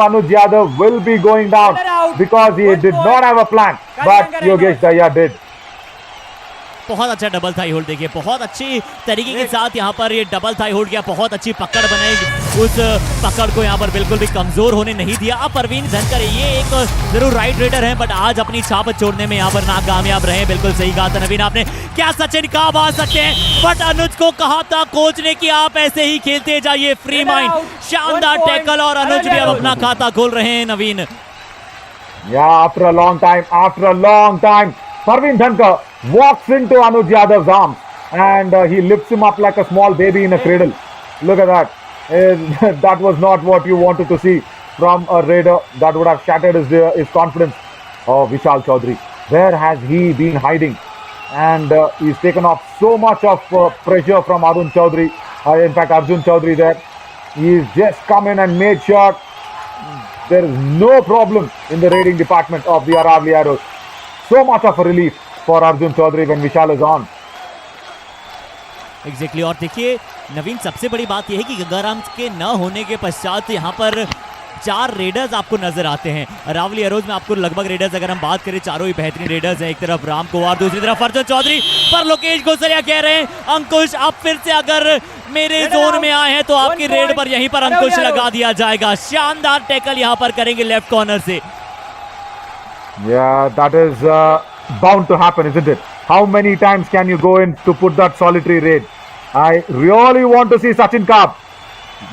Anuj Yadav will be going down because he did not have a plan. But Yogesh Daya did. बहुत अच्छा double Thai hold, देखिए बहुत अच्छी तरीके के साथ यहाँ पर ये डबल थाई होल्ड किया, बहुत अच्छी पकड़ बनाई, उस पकड़ को यहाँ पर बिल्कुल भी कमजोर होने नहीं दिया। अब परवीन धनकर ये एक जरूर राइट रेडर हैं, बट आज अपनी छाप छोड़ने में यहाँ पर नाकामयाब रहे। बिल्कुल सही कहा था नवीन आपने, क्या सचिन कब आ सकते हैं, बट अनुज को कहा था कोच ने कि आप ऐसे ही खेलते जाइए, फ्री माइंड, शानदार टैकल, और अनुज भी अब अपना खाता खोल रहे हैं नवीन। Yeah, after a long time, Parveen Dhankar walks into Anuj Yadav's arms and he lifts him up like a small baby in a cradle. Look at that. That was not what you wanted to see from a raider. That would have shattered his confidence. Oh, Vishal Chaudhary, where has he been hiding? And he's taken off so much of pressure from Arun Chaudhary. In fact, Arjun Chaudhary there. He's just come in and made sure there is no problem in the raiding department of the Aravalli Arrows. So much of a relief for Arjun Chaudhary when Vishal is on. Exactly. और देखिए नवीन, सबसे बड़ी बात यह है कि गंगाराम के न होने के पश्चात यहाँ पर 4 रेडर्स आपको नजर आते हैं। अरावली एरोज में आपको लगभग रेडर्स अगर हम बात करें, चारों ही बेहतरीन रेडर्स हैं। एक तरफ राम कुमार, दूसरी तरफ अर्जुन चौधरी, पर लोकेश गोसलिया कह रहे हैं अंकुश आप फिर से अगर मेरे जोन में आए हैं तो आपकी रेड पर यहीं पर अंकुश लगा दिया जाएगा। शानदार टैकल यहाँ पर करेंगे लेफ्ट कॉर्नर से। Yeah, that is bound to happen, isn't it? How many times can you go in to put that solitary raid? I really want to see Sachin Kaab.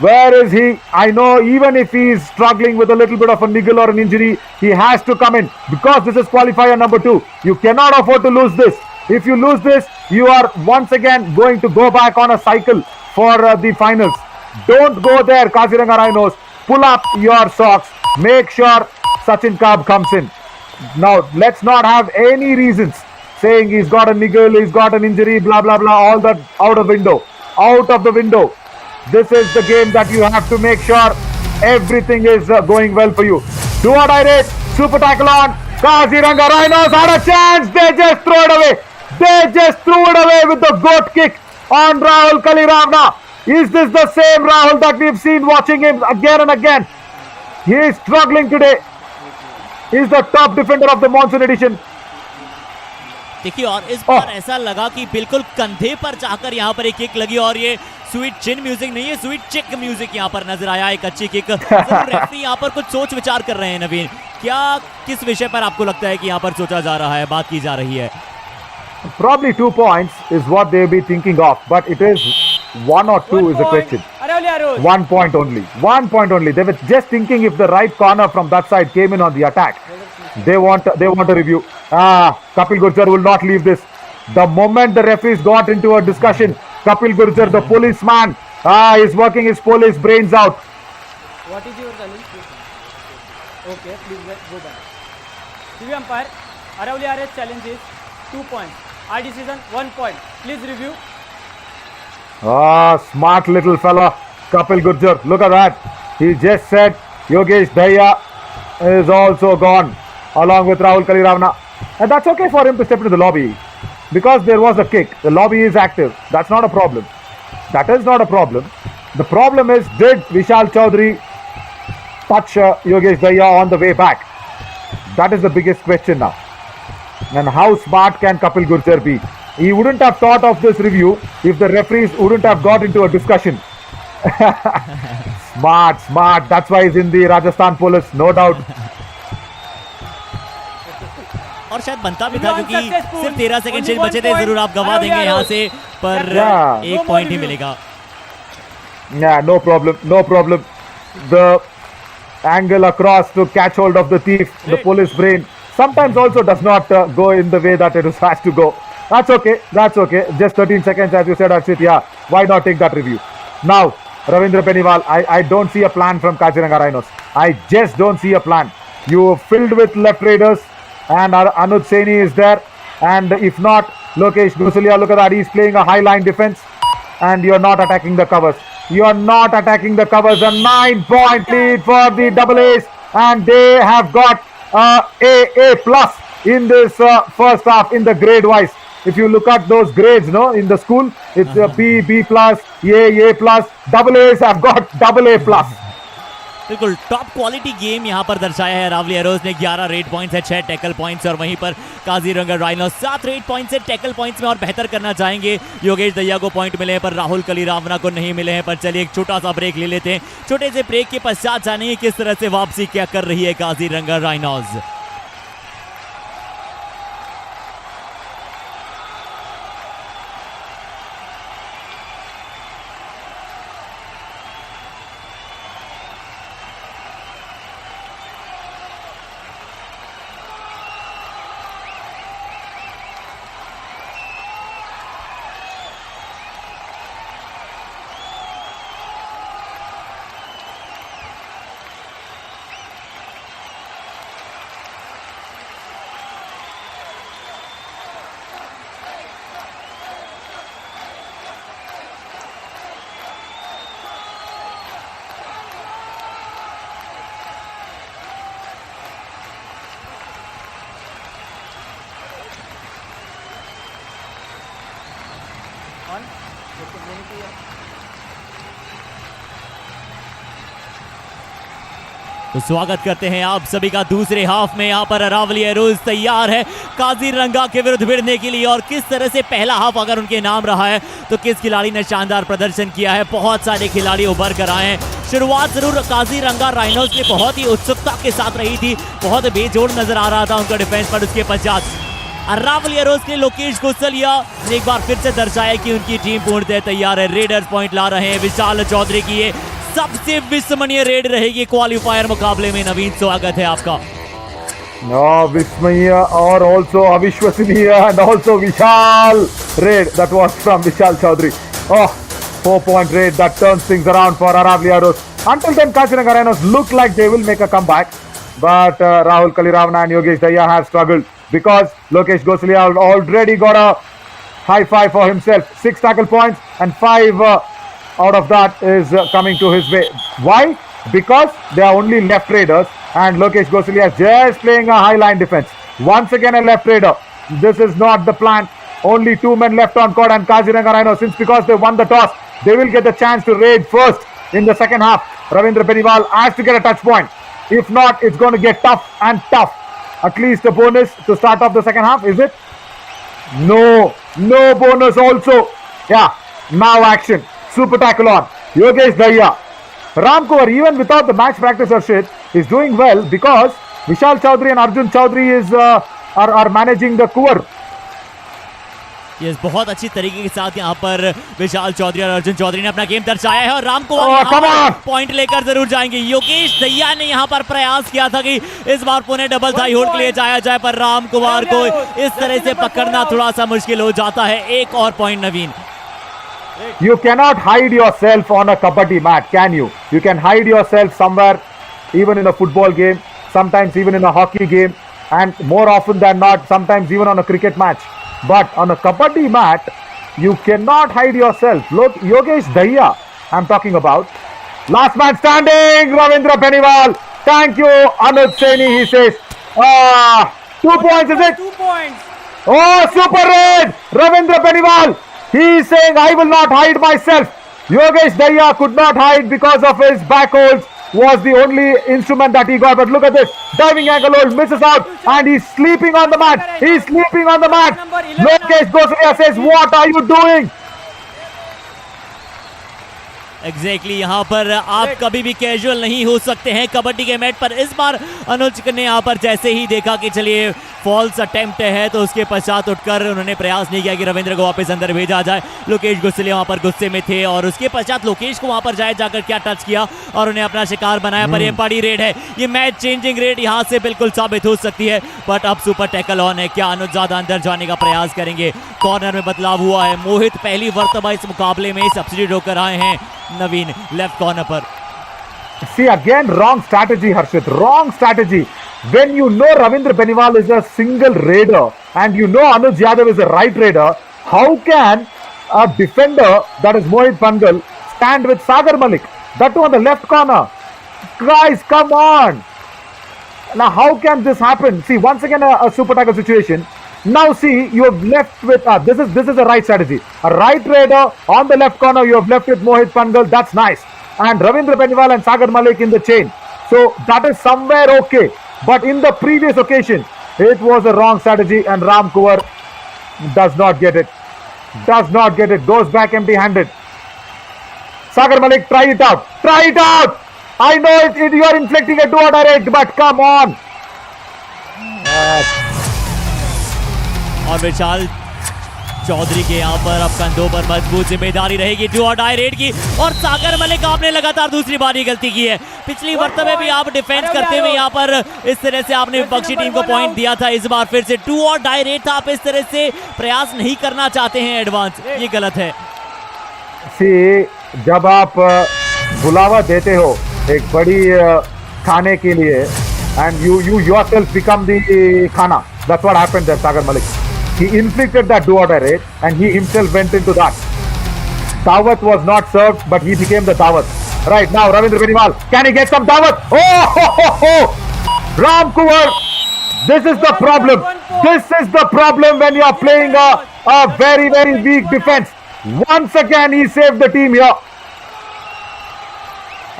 Where is he? I know even if he is struggling with a little bit of a niggle or an injury, he has to come in because this is qualifier number 2. You cannot afford to lose this. If you lose this, you are once again going to go back on a cycle for the finals. Don't go there, Kaziranga Rhinos. Pull up your socks. Make sure Sachin Kaab comes in. Now, let's not have any reasons saying he's got a niggle, he's got an injury, blah, blah, blah, all that out of window. Out of the window. This is the game that you have to make sure everything is going well for you. Do or die race, super tackle on. Kaziranga Rhinos had a chance. They just threw it away. They just threw it away with the goat kick on Rahul Kaliravna. Is this the same Rahul that we've seen watching him again and again? He is struggling today. He is the top defender of the monsoon edition. देखिए, और इस बार ऐसा लगा कि बिल्कुल कंधे पर जाकर यहाँ पर एक किक लगी और ये स्वीट चिन म्यूजिक नहीं है, स्वीट चिक म्यूजिक यहाँ पर नजर आया। एक अच्छी किक। रेफरी यहाँ पर कुछ सोच विचार कर रहे हैं। नवीन, क्या किस विषय पर आपको लगता है कि यहाँ पर सोचा जा रहा है, बात की जा रही है? Probably 2 points is what they'll be thinking of, but it is 1 or 2 is the question. 1 point only. 1 point only. They were just thinking if the right corner from that side came in on the attack. They want a review. Kapil Gurjar will not leave this. The moment the referees got into a discussion, Kapil Gurjar, the policeman, is working his police brains out. What is your challenge? Okay, please go back. TV umpire, Aravalli RS challenge is 2 points. Our decision 1 point. Please review. Smart little fella, Kapil Gurjar. Look at that. He just said Yogesh Daya is also gone along with Rahul Kaliravna. And that's okay for him to step into the lobby because there was a kick. The lobby is active. That's not a problem. That is not a problem. The problem is, did Vishal Chaudhary touch Yogesh Daya on the way back? That is the biggest question now. And how smart can Kapil Gurjar be? He wouldn't have thought of this review if the referees wouldn't have got into a discussion. Smart. That's why he's in the Rajasthan police, no doubt. और शायद बनता भी था क्योंकि सिर्फ 13 second शेष बचे थे। जरूर आप गवा देंगे यहाँ से, पर एक पॉइंट ही मिलेगा। Yeah, no problem. The angle across to catch hold of the thief, the police brain, sometimes also does not go in the way that it has to go. That's okay. Just 13 seconds, as you said, Arshit. Yeah, why not take that review? Now, Ravindra Peniwal, I don't see a plan from Kaziranga Rhinos. I just don't see a plan. You filled with left raiders, and Anuj Saini is there. And if not, Lokesh Gusalia, look at that. He's playing a high line defense, and you're not attacking the covers. A 9-point lead for the Double A's, and they have got A plus in this first half in the grade wise. If you look at those grades, in the school, it's B plus, A plus. Double A's have got double A plus. बिल्कुल top quality game यहाँ पर दर्शाया है Aravalli arrows ने। 11 red points है, 6 tackle points, और वहीं पर काजीरंगा राइनोस 7 रेड पॉइंट्स है, टैकल पॉइंट्स में और बेहतर करना चाहेंगे। योगेश दहिया को पॉइंट मिले हैं पर राहुल कलीरावना को नहीं मिले हैं। पर चलिए एक छोटा सा ब्रेक ले लेते हैं। छोटे से ब्रेक के पश्चात जानेंगे किस तरह से वापसी क्या कर रही है काजीरंगा राइनोस। तो स्वागत करते हैं आप सभी का दूसरे हाफ में। यहाँ पर अरावली एरोज तैयार है काजीरंगा के विरुद्ध भिड़ने के लिए। और किस तरह से पहला हाफ अगर उनके नाम रहा है तो किस खिलाड़ी ने शानदार प्रदर्शन किया है। बहुत सारे खिलाड़ी उभर कर आए हैं। शुरुआत जरूर काजीरंगा राइनोस में बहुत ही उत्सुकता के साथ रही थी, बहुत बेजोड़ नजर आ रहा था उनका डिफेंस, पर उसके पश्चात अरावली एरोज के लोकेश गोसलिया ने एक बार फिर से दर्शाया कि उनकी टीम पूर्णतः तैयार है। रेडर्स पॉइंट ला रहे हैं। विशाल चौधरी की ये सबसे विस्मरणीय रेड रहेगी क्वालिफायर मुकाबले में। नवीन, स्वागत है आपका। विस्मरणीय और also अविश्वसनीय and also Vishal raid that was from Vishal Chaudhary. 4-point raid that turns things around for Aravalli Rhinos. Until then, Kaziranga Rhinos look like they will make a comeback, but Rahul Kaliravana and Yogesh Daya have struggled because Lokesh Gosalia already got a high five for himself. 6 tackle points and 5 out of that is coming to his way. Why? Because they are only left raiders and Lokesh Gosalia is just playing a high line defense. Once again a left raider. This is not the plan. Only 2 men left on court and Kaziranga Rhinos, since because they won the toss, they will get the chance to raid first in the second half. Ravindra Beniwal has to get a touch point. If not, it's going to get tough and tough. At least a bonus to start off the second half, is it? No bonus also. Yeah, now action. Super tackle on Yogesh Daya. Ramkumar, even without the match practice or shit, is doing well because Vishal Chaudhary and Arjun Chaudhary are managing the cover. Yes, बहुत अच्छी तरीके के साथ यहाँ पर विशाल चौधरी और अर्जुन चौधरी ने अपना गेम दर्शाया है। और राम को पॉइंट लेकर जरूर जाएंगे। योगेश दहिया ने यहाँ पर प्रयास किया था कि इस बार पुणे डबल थाई होल्ड के लिए जाया जाए, पर राम कुमार को इस तरह से पकड़ना थोड़ा सा मुश्किल हो जाता है। एक और point Naveen. You cannot hide yourself on a kabaddi mat, can you? You can hide yourself somewhere, even in a football game, sometimes even in a hockey game, and more often than not, sometimes even on a cricket match. But on a kabaddi mat, you cannot hide yourself. Look, Yogesh Daya, I'm talking about. Last man standing, Ravindra Beniwal. Thank you, Anuj Saini, he says. 2 points, is it? 2 points. Oh, super raid! Ravindra Beniwal. He is saying, I will not hide myself. Yogesh Daya could not hide because of his back holds. Was the only instrument that he got. But look at this. Diving angle hold, misses out. And he's sleeping on the mat. He's sleeping on the mat. Lokesh Gosalia says, what are you doing? Exactly यहाँ पर आप कभी भी casual नहीं हो सकते हैं कबड्डी के मैट पर। इस बार अनुज ने यहाँ पर जैसे ही देखा कि चलिए फॉल्स अटेम्प्ट है तो उसके पश्चात उठकर उन्होंने प्रयास नहीं किया कि रविंद्र को वापस अंदर भेजा जाए। लोकेश गुस्सलिया वहाँ पर गुस्से में थे और उसके पश्चात लोकेश को वहाँ पर जाकर क्या टच किया और उन्हें अपना शिकार बनाया। पर ये बड़ी रेड है, ये मैच चेंजिंग रेड यहाँ से बिल्कुल साबित हो सकती है। बट अब सुपर टैकल ऑन है। क्या अनुज ज्यादा अंदर जाने का प्रयास करेंगे? कॉर्नर में बदलाव हुआ है। मोहित पहली मर्तबा इस मुकाबले में सब्सिडी होकर आए हैं। नवीन लेफ्ट कॉर्नर पर। See again, wrong strategy, Harshit. Wrong strategy. When you know Ravindra Beniwal is a single raider and you know Anuj Yadav is a right raider, how can a defender that is Mohit Pangal stand with Sagar Malik? That too on the left corner. Guys, come on. Now how can this happen? See, once again a super tackle situation. Now see, you have left with this is a right strategy. A right raider on the left corner. You have left with Mohit Pangal. That's nice. And Ravindra Beniwal and Sagar Malik in the chain. So that is somewhere okay. But in the previous occasion, it was a wrong strategy, and Ram Kuwar does not get it. Does not get it. Goes back empty-handed. Sagar Malik, try it out. Try it out. I know you are inflicting a do or die raid, but come on. और विशाल चौधरी के यहाँ पर अब कंधों पर मजबूत जिम्मेदारी रहेगी डू और डाई रेड की। और सागर मलिक, आपने लगातार दूसरी बार ही गलती की है। पिछली मर्तबे में भी आप डिफेंस करते हुए यहाँ पर इस तरह से आपने विपक्षी टीम को पॉइंट दिया था। इस बार फिर से डू और डाई रेड था। आप इस तरह से प्रयास नहीं करना चाहते हैं एडवांस, ये गलत है। जब आप बुलावा देते हो एक बड़ी खाने के लिए and you yourself become the khana. That's what happened there, Sagar Malik. He inflicted that do or die raid and he himself went into that. Dawat was not served, but he became the Dawat. Right now, Ravindra Beniwal, can he get some Dawat? Oh! Ram Kuwar, this is the problem. This is the problem when you are playing a very, very weak defense. Once again, he saved the team here.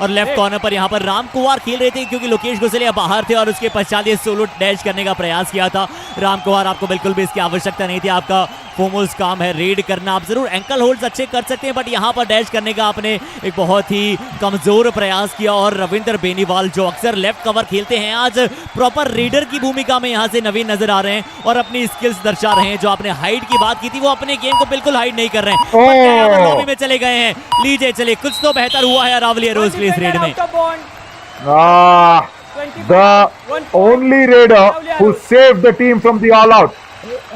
और left corner पर यहाँ पर राम कुमार खेल रहे थे क्योंकि लोकेश गोसलिया बाहर थे और उसके पश्चात ये सोलो डैश करने का प्रयास किया था। राम कुमार, आपको बिल्कुल भी इसकी आवश्यकता नहीं थी, आपका फोमोस्ट काम है रेड करना। आप जरूर एंकल होल्ड्स अच्छे कर सकते हैं बट यहाँ पर डैश करने का आपने एक बहुत ही कमजोर प्रयास किया। और रविंद्र बेनीवाल जो अक्सर लेफ्ट कवर खेलते हैं, आज प्रॉपर रेडर की भूमिका में यहाँ से नवीन नजर आ रहे हैं और अपनी स्किल्स दर्शा रहे हैं। जो आपने हाइट की बात की थी वो अपने गेम को बिल्कुल हाइड नहीं कर रहे हैं, लॉबी में चले गए हैं। लीजिए चलिए, कुछ तो बेहतर हुआ है अरावली एरोज के लिए इस रेड में। The only raider who saved the team from the all-out.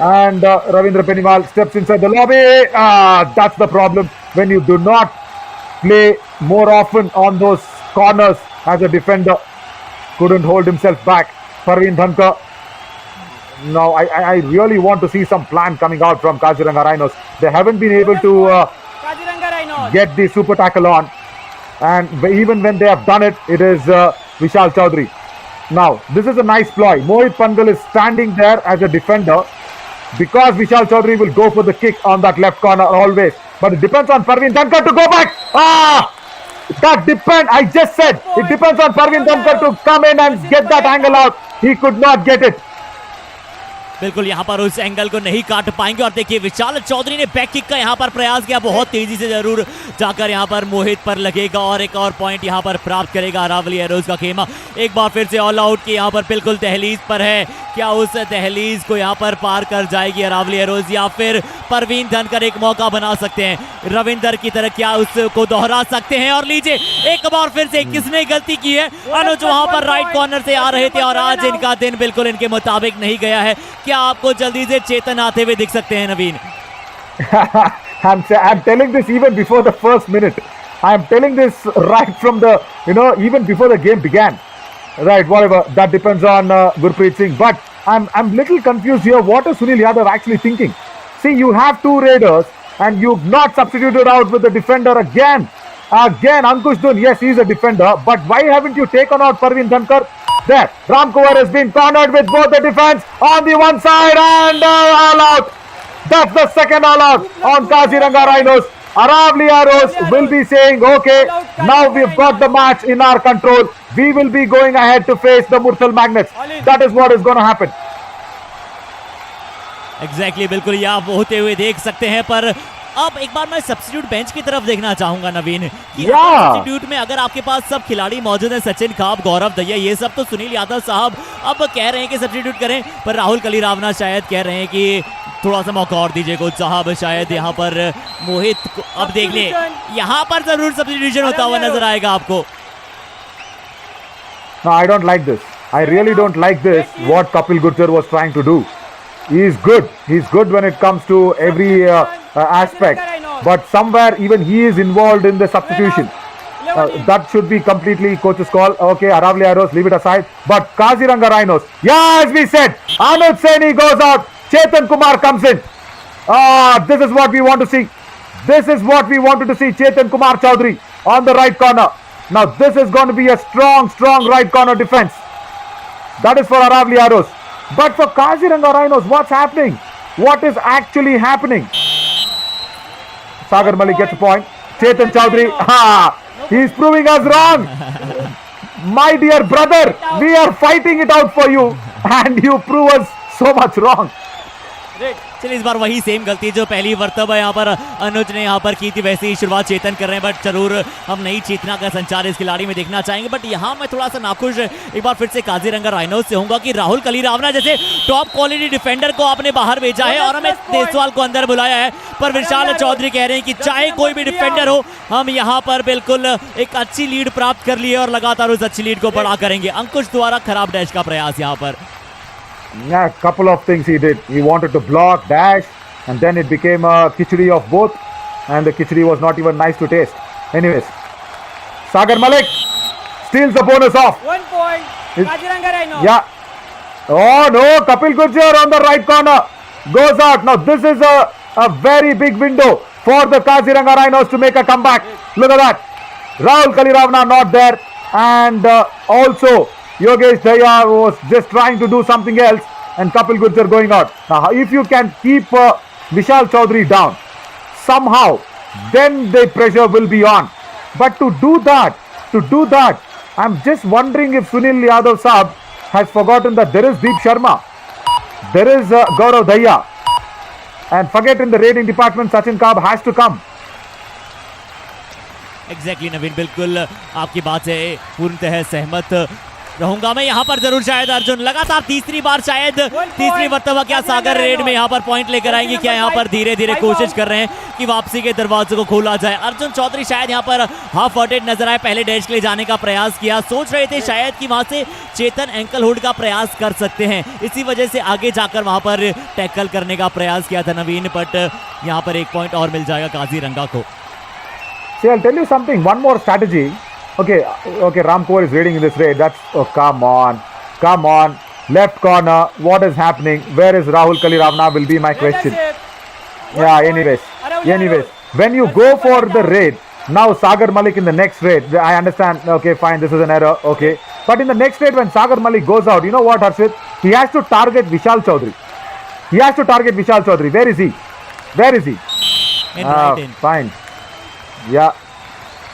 And Ravindra Penimal steps inside the lobby. That's the problem when you do not play more often on those corners as a defender. Couldn't hold himself back. Parveen Dhankar. Now, I really want to see some plan coming out from Kaziranga Rhinos. They haven't been able to get the super tackle on. And even when they have done it, it is Vishal Chaudhary. Now, this is a nice ploy. Mohit Pangal is standing there as a defender because Vishal Chaudhary will go for the kick on that left corner always. But it depends on Parveen Dhankar to go back. That depends. I just said it depends on Parveen Dhankar to come in and get that angle out. He could not get it. बिल्कुल यहाँ पर उस angle को नहीं काट पाएंगे। और देखिए विशाल चौधरी ने बैक किक का यहाँ पर प्रयास किया, बहुत तेजी से जरूर जाकर यहाँ पर मोहित पर लगेगा और एक और पॉइंट यहाँ पर प्राप्त करेगा अरावली एरोज का खेमा। एक बार फिर से ऑल आउट की यहाँ पर बिल्कुल दहलीज पर है, क्या उस दहलीज को यहाँ पर पार कर जाएगी अरावली एरोज या फिर परवीन धनकर एक मौका बना सकते हैं रविंदर की तरह, क्या उसको दोहरा सकते हैं। और लीजिए एक बार फिर से किसने गलती की है, अनुज वहां पर राइट कॉर्नर से आ रहे थे और आज इनका दिन बिल्कुल इनके मुताबिक नहीं गया है। क्या आपको जल्दी से चेतन आते हुए दिख सकते हैं नवीन? I'm telling this even before the first minute. I'm telling this right from the, even before the game began. Right, whatever. That depends on Gurpreet Singh. But I'm little confused here. What is Sunil Yadav actually thinking? See, you have two raiders and you've not substituted out with the defender again. Again, Ankush Dun, yes, he's a defender. But why haven't you taken out Parveen Dhankar? There, Ram Kumar has been cornered with both the defense on the one side and all out. That's the second all out on Kaziranga Rhinos. Aravalli Arrows will be saying, okay, now we've got the match in our control. We will be going ahead to face the Murthal Magnets. That is what is going to happen. Exactly बिल्कुल ये आप होते हुए देख सकते हैं। पर अब एक बार मैं सब्स्टिट्यूट बेंच की तरफ देखना चाहूंगा नवीन कि सब्स्टिट्यूट में अगर आपके पास सब खिलाड़ी मौजूद हैं, सचिन खाब, गौरव दहिया, ये सब तो सुनील यादव साहब अब कह रहे हैं कि सब्स्टिट्यूट करें, पर राहुल कलीरावना शायद कह रहे हैं कि थोड़ा सा मौका और दीजिए कोच साहब। शायद यहाँ पर मोहित को अब देख ले, यहाँ पर जरूर सब्स्टिट्यूशन होता हुआ नजर आएगा आपको। No, I don't like this. I really don't like this. What Kapil Gurjar was trying to do. He's good. He's good when it comes to every aspect. But somewhere even he is involved in the substitution. That should be completely coach's call. Okay, Aravalli Arrows, leave it aside. But Kaziranga Rhinos. Yeah, as we said, Anuj Saini goes out. Chetan Kumar comes in. This is what we want to see. This is what we wanted to see. Chetan Kumar Chaudhary on the right corner. Now this is going to be a strong right corner defense. That is for Aravalli Arrows. But for Kaziranga Rhinos, what's happening? What is actually happening? Sagar Malik gets a point. Chetan Chaudhary, he's proving us wrong. My dear brother, we are fighting it out for you and you prove us so much wrong. चलिए इस बार वही same गलती जो पहली वर्तब यहाँ पर अनुज ने यहाँ पर की थी वैसे ही शुरुआत चेतन कर रहे हैं। बट जरूर हम नई चेतना का संचार इस खिलाड़ी में देखना चाहेंगे। बट यहाँ मैं थोड़ा सा नाखुश एक बार फिर से काजीरंगा राइनोस से होऊंगा कि राहुल कलीरावना जैसे टॉप क्वालिटी डिफेंडर को आपने बाहर भेजा है और हमें देसवाल को अंदर बुलाया है, पर विशाल चौधरी कह रहे हैं कि चाहे कोई भी डिफेंडर हो, हम यहाँ पर बिल्कुल एक अच्छी लीड प्राप्त कर ली है और लगातार उस अच्छी लीड को बड़ा करेंगे। अंकुश द्वारा खराब डैश का प्रयास यहाँ पर। Yeah, a couple of things he did. He wanted to block, dash, and then it became a khichdi of both. And the khichdi was not even nice to taste. Anyways, Sagar Malik steals the bonus off. 1 point. Kaziranga Rhinos. Yeah. Oh no, Kapil Gurjar on the right corner goes out. Now this is a very big window for the Kaziranga Rhinos to make a comeback. Look at that. Rahul Kaliravna not there. And also Yogesh Daya was just trying to do something else and Kapil Gurjar going out. Now if you can keep Vishal Chaudhary down somehow, then the pressure will be on. But to do that, to do that. I'm just wondering if Sunil Yadav Saab has forgotten that there is Deep Sharma, there is Gaurav Daya, and forget in the raiding department Sachin Kab has to come. Exactly Naveen, बिल्कुल आपकी बात से पूर्णतः सहमत रहूंगा मैं। यहाँ पर जरूर शायद अर्जुन लगातार तीसरी बार, शायद तीसरी मर्तबा क्या सागर रेड में यहाँ पर पॉइंट लेकर आएंगे? क्या यहाँ पर धीरे धीरे कोशिश कर रहे हैं कि वापसी के दरवाजे को खोला जाए? अर्जुन चौधरी शायद यहाँ पर हाफ हार्टेड नजर आए, पहले डैश के लिए जाने का प्रयास किया, सोच रहे थे शायद कि वहां से चेतन एंकल होल्ड का प्रयास कर सकते हैं, इसी वजह से आगे जाकर वहां पर टैकल करने का प्रयास किया था नवीन, बट यहाँ पर एक पॉइंट और मिल जाएगा काजीरंगा को। See, I'll tell you something. One more strategy. Okay, Ram Kaur is raiding in this raid. That's, oh, come on. Left corner. What is happening? Where is Rahul Kaliravna will be my question. Yeah, anyways. When you go for the raid, now Sagar Malik in the next raid, I understand, okay, fine, this is an error, okay. But in the next raid, when Sagar Malik goes out, you know what, Harshit? He has to target Vishal Chaudhary. Where is he? Fine. Yeah,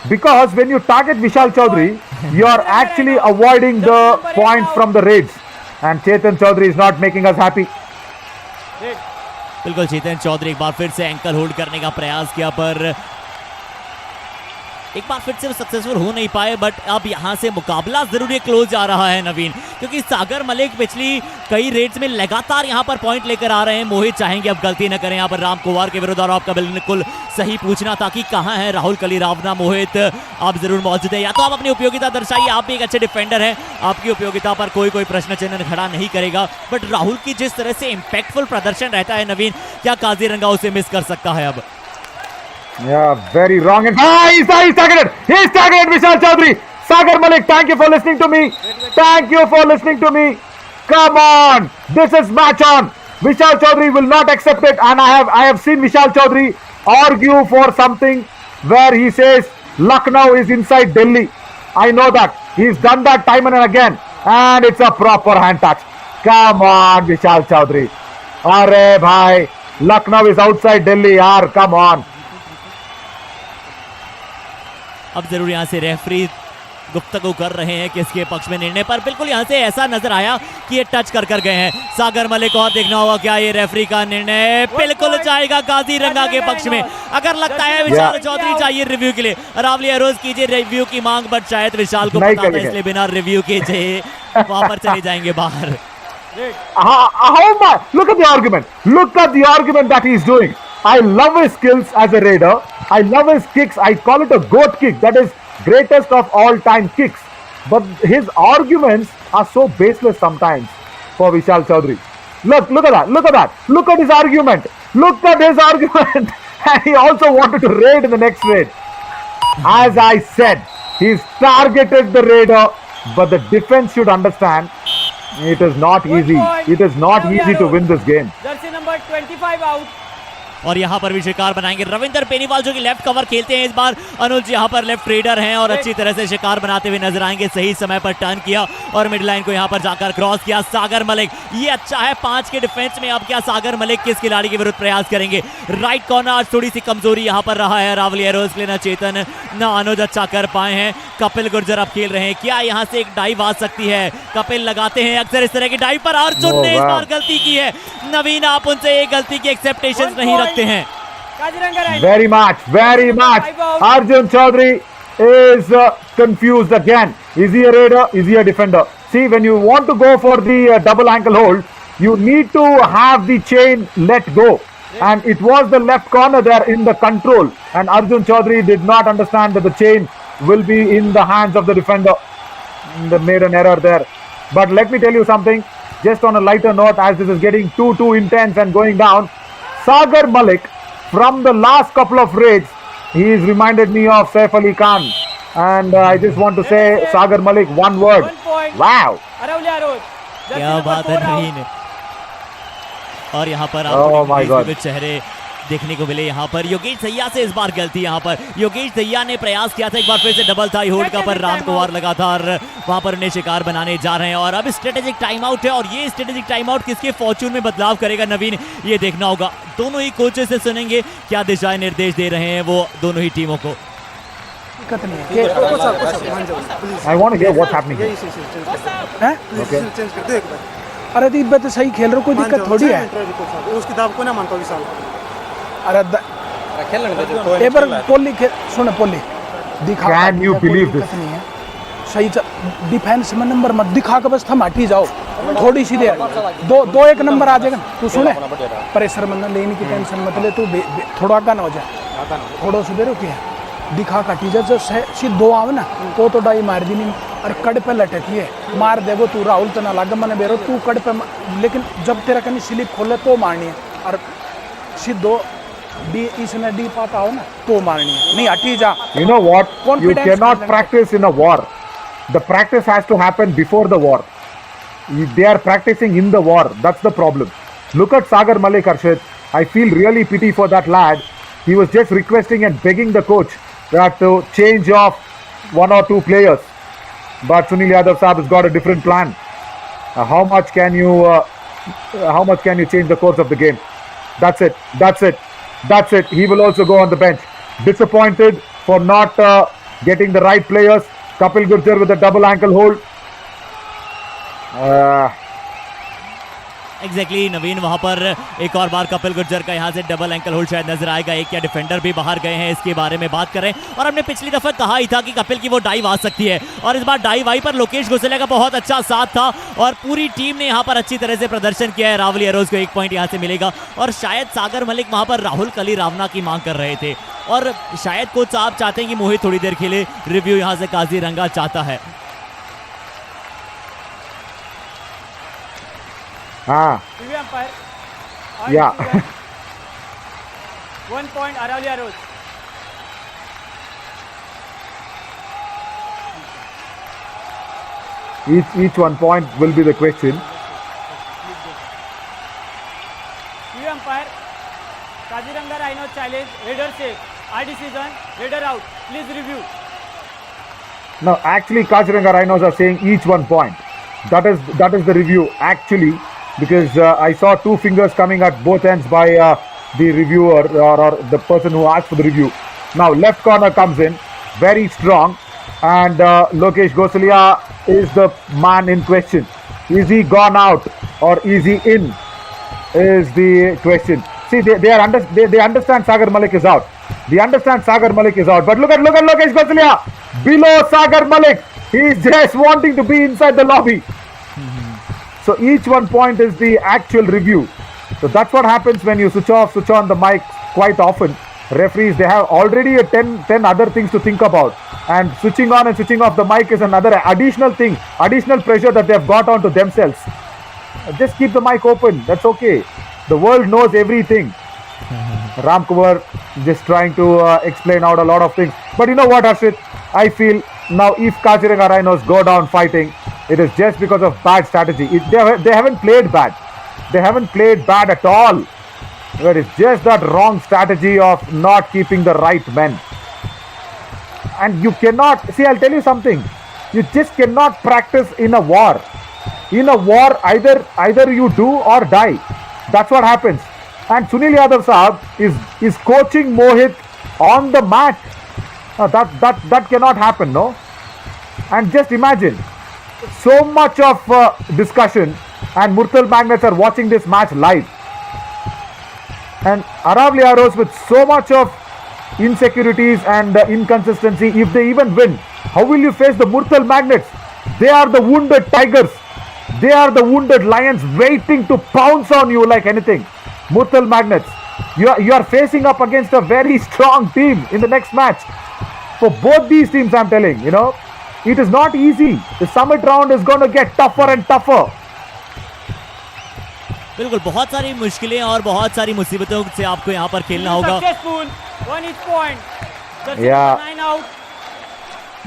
because when you target Vishal Chaudhary, you are actually avoiding the points from the raids, and Chetan Chaudhary is not making us happy. बिल्कुल, चेतन चौधरी एक बार फिर से ankle hold करने का प्रयास किया, पर एक बार फिर से सक्सेसफुल हो नहीं पाए। बट अब यहाँ से मुकाबला जरूर क्लोज जा रहा है नवीन, क्योंकि सागर मलिक पिछली कई रेड्स में लगातार यहाँ पर पॉइंट लेकर आ रहे हैं। मोहित चाहेंगे अब गलती न करें यहाँ पर राम कुमार के विरुद्ध, और आपका बिल्कुल सही पूछना था कि कहाँ है राहुल कलीरावना। मोहित आप जरूर मौजूद हैं, या तो आप अपनी उपयोगिता दर्शाइए, आप भी एक अच्छे डिफेंडर हैं, आपकी उपयोगिता पर कोई प्रश्न चिन्ह खड़ा नहीं करेगा। बट राहुल की जिस तरह से इंपैक्टफुल प्रदर्शन रहता है नवीन, क्या काजीरंगा उसे मिस कर सकता है अब? Yeah, very wrong. And he's targeted. Vishal Chaudhary. Sagar Malik, thank you for listening to me. Come on. This is match on. Vishal Chaudhary will not accept it. And I have seen Vishal Chaudhary argue for something where he says Lucknow is inside Delhi. I know that. He's done that time and again. And it's a proper hand touch. Come on, Vishal Chaudhary. Arey bhai. Lucknow is outside Delhi. Yaar, come on. अब जरूर यहाँ से referee गुफ्तगू कर रहे हैं किसके पक्ष में निर्णय पर। बिल्कुल यहाँ से ऐसा नजर आया कि ये टच कर गए हैं सागर मलिक, और देखना होगा क्या ये रेफरी का निर्णय बिल्कुल जाएगा काजीरंगा के पक्ष में। अगर लगता है विशाल चौधरी चाहिए रिव्यू के लिए, अरावली अरोज कीजिए रिव्यू की मांग, बट शायद विशाल को पता था, इसलिए बिना रिव्यू के वहां पर चले जाएंगे बाहर। Look at the argument that he's doing. I love his skills as a raider. I love his kicks. I call it a goat kick. That is greatest of all time kicks. But his arguments are so baseless sometimes for Vishal Chaudhary. Look at that. Look at his argument. And he also wanted to raid in the next raid. As I said, he's targeted the raider, but the defense should understand it is not easy. It is not easy to win this game. Jersey number 25 out. और यहाँ पर भी शिकार बनाएंगे रविंदर बेनीवाल, जो कि left cover खेलते हैं इस बार। अनुज यहाँ पर लेफ्ट रेडर हैं और अच्छी तरह से शिकार बनाते हुए नजर आएंगे। सही समय पर टर्न किया और मिड लाइन को यहाँ पर जाकर क्रॉस किया सागर मलिक। ये अच्छा है 5 के डिफेंस में। अब क्या सागर मलिक किस खिलाड़ी के विरुद्ध प्रयास करेंगे? राइट कॉर्नर आज थोड़ी सी कमजोरी यहाँ पर रहा है अरावली एरोज के लिए। ना चेतन ना अनुज अच्छा कर पाए हैं। कपिल गुर्जर अब खेल रहे हैं, क्या यहाँ से एक डाइव आ सकती है? कपिल लगाते हैं अक्सर इस तरह की डाइव पर। अर्जुन ने इस बार गलती की है। नवीन, आप उनसे एक गलती की एक्सेप्टेशंस नहीं रखते हैं। Very much. Arjun Chaudhary is confused again. Is he a raider? Is he a defender? See, when you want to go for the double ankle hold, you need to have the chain let go. And it was the left corner there in the control. And Arjun Chaudhary did not understand that the chain will be in the hands of the defender. They made an error there. But let me tell you something. Just on a lighter note, as this is getting too intense and going down, Sagar Malik, from the last couple of raids, he's reminded me of Saif Ali Khan. And I just want to say, Sagar Malik, one word. Wow! क्या बात है नवीन। और यहाँ पर आपको चेहरे देखने को मिले। यहाँ पर योगेश दहिया से इस बार गलती। यहाँ पर योगेश दहिया ने प्रयास किया था एक बार फिर से डबल थाई होल्ड का, पर राम कुमार लगा था और वहां पर उन्हें शिकार बनाने जा रहे हैं। और अब स्ट्रेटेजिक टाइम आउट है, और ये स्ट्रेटेजिक टाइम आउट किसके फॉर्चून में बदलाव करेगा नवीन, ये देखना होगा। दोनों ही कोचेस से सुनेंगे क्या दिशा निर्देश दे रहे हैं वो दोनों ही टीमों को। दिक्कत नहीं है I want to hear what's happening. हैं? Okay. अरे दिब्बे तो सही खेल रहे हो, कोई दिक्कत थोड़ी है। उसकी दाव को ना मानता विशाल अरे एक बार पोली सुन पोली दिखा Can you believe this? नहीं है सही डिफेंस में नंबर मत दिखा के बस थम हटी जाओ थोड़ी सी देर दो एक नंबर आ जाएगा तू सुने प्रेशर में लेने की टेंशन मत ले तू थोड़ा आगा ना हो जाए थोड़ा सी देर रुकी है दिखा काटी जा जो सीध दो आवे ना तो डाई मार दी नहीं और कड़ पे लटकी है मार देगो तू राहुल तो ना लग मैंने बेरो तू कड़ पे लेकिन जब तेरा कहीं स्लिप खोले तो मारनी है और सीध दो डी इसने डी पाता हो ना तो मारनी है नहीं हटी जा You know what? You Confidence cannot building. practice in a war. The practice has to happen before the war. They are practicing in the war. That's the problem. Look at Sagar Malik, Arshad. I feel really pity for that lad. He was just requesting and begging the coach that to change off one or two players. But Sunil Yadav Saab has got a different plan. How much can you change the course of the game? That's it. He will also go on the bench. Disappointed for not getting the right players. Kapil Gurjar with a double ankle hold. Exactly Naveen वहां पर एक और बार कपिल गुर्जर का यहां से double ankle hold शायद नजर आएगा। एक या डिफेंडर भी बाहर गए हैं, इसके बारे में बात करें। और हमने पिछली दफा कहा ही था कि कपिल की वो डाइव आ सकती है और इस बार डाइव आई पर लोकेश गोसलिया का बहुत अच्छा साथ था और पूरी टीम ने यहां पर अच्छी तरह से प्रदर्शन किया है। रावली एरोज को 1 पॉइंट यहां से मिलेगा और शायद सागर मलिक वहां पर राहुल कली रावना की मांग कर रहे थे और शायद कोच साहब चाहते हैं कि मोहित थोड़ी देर खेले। रिव्यू यहां से काजीरंगा चाहता है। Yeah. 1 point Aravalli Rose. Each 1 point will be the question. TV umpire, Kaziranga Rhinos challenge, Raider safe. Our decision, Raider out. Please review. No, actually Kaziranga Rhinos are saying each 1 point. That is the review actually, because I saw 2 fingers coming at both ends by the reviewer or the person who asked for the review. Now left corner comes in, very strong, and Lokesh Gosalia is the man in question. Is he gone out or is he in? Is the question. See, they understand Sagar Malik is out. They understand Sagar Malik is out. But look at Lokesh Gosalia below Sagar Malik. He is just wanting to be inside the lobby. So each 1 point is the actual review. So that's what happens when you switch on the mic quite often. Referees, they have already 10 other things to think about. And switching on and switching off the mic is another additional thing, additional pressure that they have got onto themselves. Just keep the mic open. That's okay. The world knows everything. Ram Kumar just trying to explain out a lot of things. But you know what, Harshit? I feel now if Kaziranga Rhinos go down fighting, it is just because of bad strategy. They haven't played bad. They haven't played bad at all. But it's just that wrong strategy of not keeping the right men. And you cannot, see, I'll tell you something. You just cannot practice in a war. In a war, either you do or die. That's what happens. And Sunil Yadav Saab is coaching Mohit on the mat. That cannot happen, no? And just imagine, so much of discussion, and Murtal Magnets are watching this match live. And Aravalli Rose with so much of insecurities and inconsistency, if they even win, how will you face the Murtal Magnets? They are the wounded tigers. They are the wounded lions waiting to pounce on you like anything. Murtal Magnets, you are facing up against a very strong team in the next match. For both these teams, I'm telling, it is not easy. The summit round is going to get tougher and tougher. बिल्कुल बहुत सारी मुश्किलें और बहुत सारी मुसीबतों से आपको यहाँ पर खेलना होगा। Successful, 1 each point. Yeah. 9 out.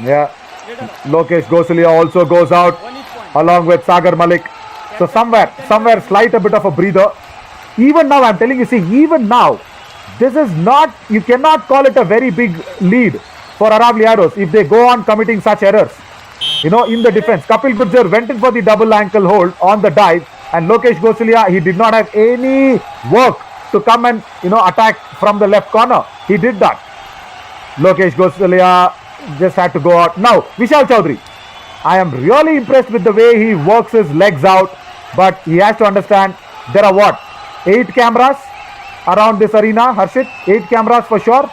Yeah. Lokesh Gosalia also goes out 1 each point. along with Sagar Malik. So somewhere slight a bit of a breather. Even now, I'm telling you, see, even now, this is not, you cannot call it a very big lead for Aravalli Rose if they go on committing such errors. In the defense, Kapil Gurjar went in for the double ankle hold on the dive, and Lokesh Gosalia, he did not have any work to come and attack from the left corner. He did that. Lokesh Gosalia just had to go out. Now, Vishal Chaudhary. I am really impressed with the way he works his legs out, but he has to understand there are what? 8 cameras around this arena, Harshit? 8 cameras for sure?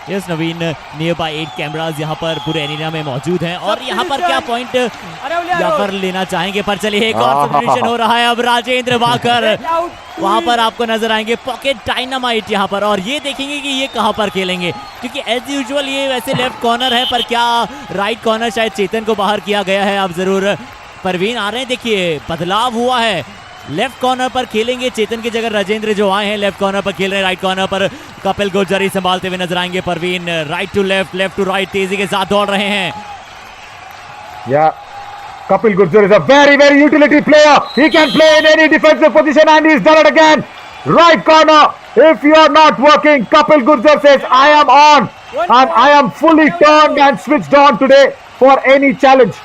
Yes Naveen, near by 8 cameras यहाँ पर पूरे arena में मौजूद हैं और यहाँ पर क्या पॉइंट यहाँ पर लेना चाहेंगे, पर चलिए एक और सब्स्टिट्यूशन हो रहा है। अब राजेंद्र वाकर वहाँ पर आपको नजर आएंगे, पॉकेट डायनामाइट यहाँ पर, और ये देखेंगे कि ये कहाँ पर खेलेंगे, क्योंकि एज यूजुअल ये वैसे लेफ्ट कॉर्नर है, पर क्या राइट कॉर्नर शायद चेतन को बाहर किया गया है। अब जरूर परवीन आ रहे हैं, देखिए बदलाव हुआ है, लेफ्ट कॉर्नर पर खेलेंगे चेतन की जगह राजेंद्र जो आए हैं लेफ्ट कॉर्नर पर खेल रहे हैं। राइट कॉर्नर पर कपिल गुर्जर संभालते हुए नजर आएंगे। Parveen right to left to right तेजी के साथ दौड़ रहे हैं। Kapil Gurjar is a very, very utility player. He can play in any defensive position and he's done it again. Right corner. If you are not working, Kapil Gurjar says, I am on. And I am fully turned and switched on today for any challenge.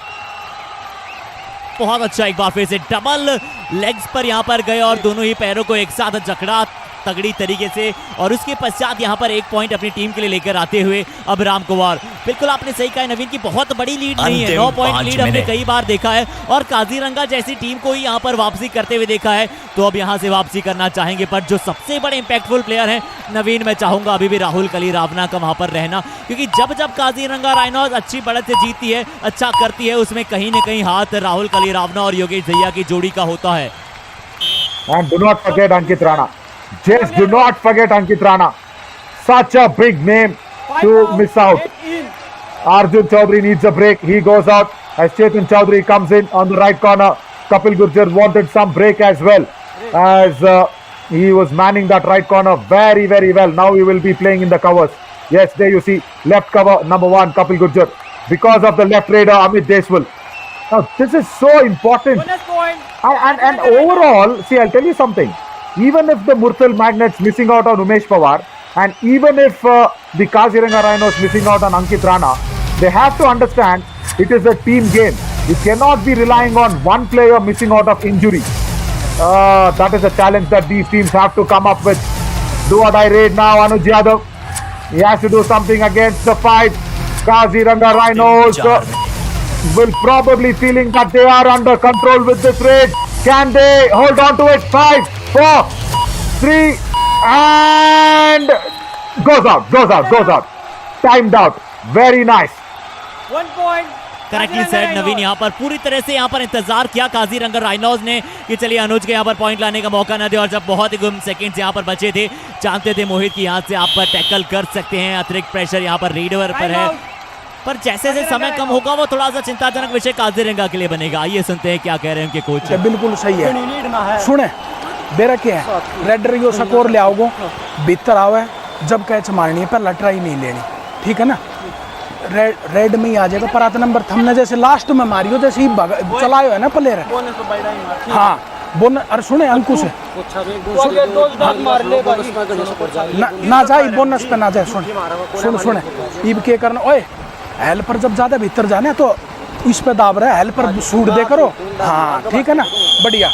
बहुत अच्छा, एक बार फिर से double legs पर यहाँ पर गए और दोनों ही पैरों को एक साथ जकड़ा तगड़ी तरीके से, और उसके पश्चात यहाँ पर 1 पॉइंट अपनी टीम के लिए लेकर आते हुए अब राम कुमार। बिल्कुल आपने सही कहा नवीन की बहुत बड़ी लीड नहीं है, 9 पॉइंट लीड हमने कई बार देखा है और काजीरंगा जैसी टीम को ही यहाँ पर वापसी करते हुए देखा है, तो अब यहाँ से वापसी करना चाहेंगे। पर जो सबसे बड़े इंपैक्टफुल प्लेयर हैं नवीन, मैं चाहूंगा अभी भी राहुल कलीरावना का वहां पर रहना, क्योंकि जब जब काजीरंगा राइनोस अच्छी बढ़त से जीतती है, अच्छा करती है, उसमें कहीं न कहीं हाथ राहुल कलीरावना और योगेश दहिया की जोड़ी का होता है। And do not forget Ankit Rana. Just do not forget Ankit Rana. Such a big name to miss out. Arjun Chaudhary needs a break. He goes out as Chetan Chaudhary comes in on the right corner. Kapil Gurjar wanted some break as well, as he was manning that right corner very, very well. Now he will be playing in the covers. Yes, there you see left cover number 1 Kapil Gurjar because of the left raider Amit Deswal. Now this is so important. And overall, see, I'll tell you something. Even if the Murthal Magnets missing out on Umesh Pawar, and even if the Kaziranga Rhinos missing out on Ankit Rana, they have to understand it is a team game. You cannot be relying on one player missing out of injury. That is a challenge that these teams have to come up with. Do or die raid now, Anuj Yadav. He has to do something against the fight. Kaziranga Rhinos will probably feeling that they are under control with this raid. Can they hold on to it? 5, 4, 3, and goes out. Timed out. Very nice. 1 point. Correctly said Naveen, यहाँ पर पूरी तरह से यहाँ पर इंतजार किया Kaziranga rhinos ने कि चलिए अनुज के यहाँ पर पॉइंट लाने का मौका न दे, और जब बहुत ही गुम सेकंड्स यहाँ पर बचे थे, जानते थे मोहित की यहाँ से आप पर टैकल कर सकते हैं, अतिरिक्त प्रेशर यहाँ पर रीडर पर है, पर जैसे जैसे समय कम होगा वो थोड़ा सा चिंताजनक विषय काजीरंगा के लिए बनेगा। आइए सुनते हैं क्या कह रहे हैं उनके कोच। बिल्कुल सही है, सुने बेरा क्या है, रेड रियो स्कोर ले आओगे, भीतर आवे, जब कैच मारनी है पहला ट्राई नहीं लेनी, ठीक है ना, रेड में ही आ जाएगा। पर आता नंबर हमने जैसे लास्ट में मारी हो, जैसे ही चलायो है ना प्लेयर, हाँ बोन, अरे सुने अंकुश ना जाए बोनस पे ना जाए, सुने इब के करना, ओए हेल पर जब ज्यादा भीतर जाने तो इस पे दाब रहा है, हेल पर शूट दे करो, हाँ ठीक है ना, बढ़िया।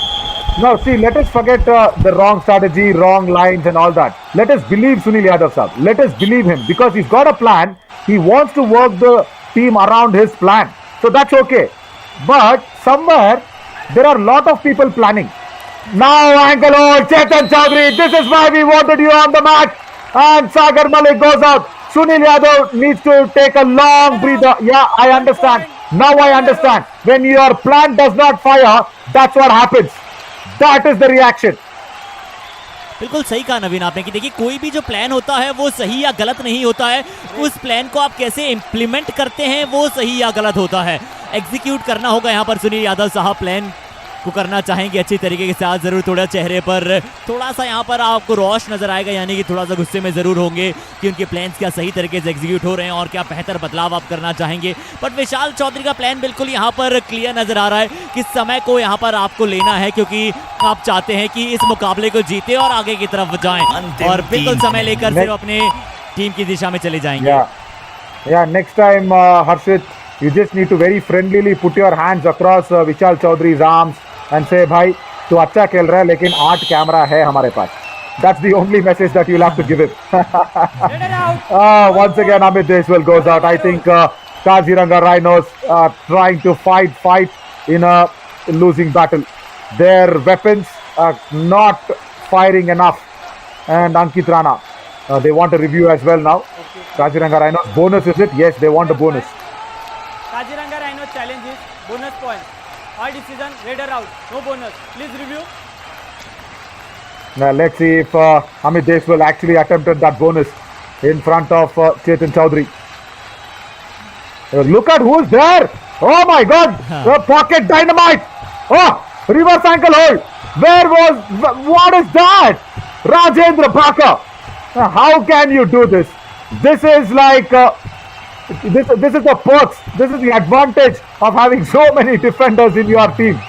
Now see, let us forget the wrong strategy, wrong lines and all that. Let us believe Sunil Yadav sir. Let us believe him because he's got a plan. He wants to work the team around his plan. So that's okay. But somewhere there are a lot of people planning. Now ankle hold, Chetan Chaudhary. This is why we wanted you on the match. And Sagar Malik goes out. Sunil Yadav needs to take a long breather. Yeah, I understand. Now I understand. When your plan does not fire, that's what happens. That is the reaction. बिल्कुल सही कहा नवीन आपने कि देखिए कोई भी जो plan होता है वो सही या गलत नहीं होता है, उस प्लान को आप कैसे इंप्लीमेंट करते हैं वो सही या गलत होता है। एग्जीक्यूट करना होगा यहाँ पर सुनील यादव साहब प्लान को करना चाहेंगे अच्छी तरीके के साथ, जरूर थोड़ा चेहरे पर थोड़ा सा यहाँ पर आपको रोश नजर आएगा, यानी कि थोड़ा सा गुस्से में जरूर होंगे कि उनके प्लान्स क्या सही तरीके से एग्जीक्यूट हो रहे हैं और क्या बेहतर बदलाव आप करना चाहेंगे। बट विशाल चौधरी का प्लान बिल्कुल यहाँ पर क्लियर नजर आ रहा है कि समय को यहाँ पर आपको लेना है, क्योंकि आप चाहते हैं कि इस मुकाबले को जीते और आगे की तरफ जाएं, और बिल्कुल समय लेकर सिर्फ अपने टीम की दिशा में चले जाएंगे। Next time Harshit, you just need to very friendlily put your hands across Vishal Chaudhary's arms and say भाई तू अच्छा खेल रहा है लेकिन 8 कैमरा है हमारे पास, That's the only message that you'll have to give him. Red out. Once again, Amit Deswal goes out. I think Kaziranga Rhinos are trying to fight in a losing battle. Their weapons are not firing enough. And Ankit Rana, they want a review as well now. Kaziranga Rhinos, bonus is it? Yes, they want a bonus. Kaziranga Rhino challenges, bonus points. All decision, Raider out. No bonus. Please review. Now let's see if Amit Deswal actually attempted that bonus in front of Chetan Chaudhary. Look at who's there! Oh my God! The pocket dynamite! Oh, reverse ankle hold. What is that? Rajendra Baka. How can you do this? This is like this is the perks. This is the advantage of having so many defenders in your team.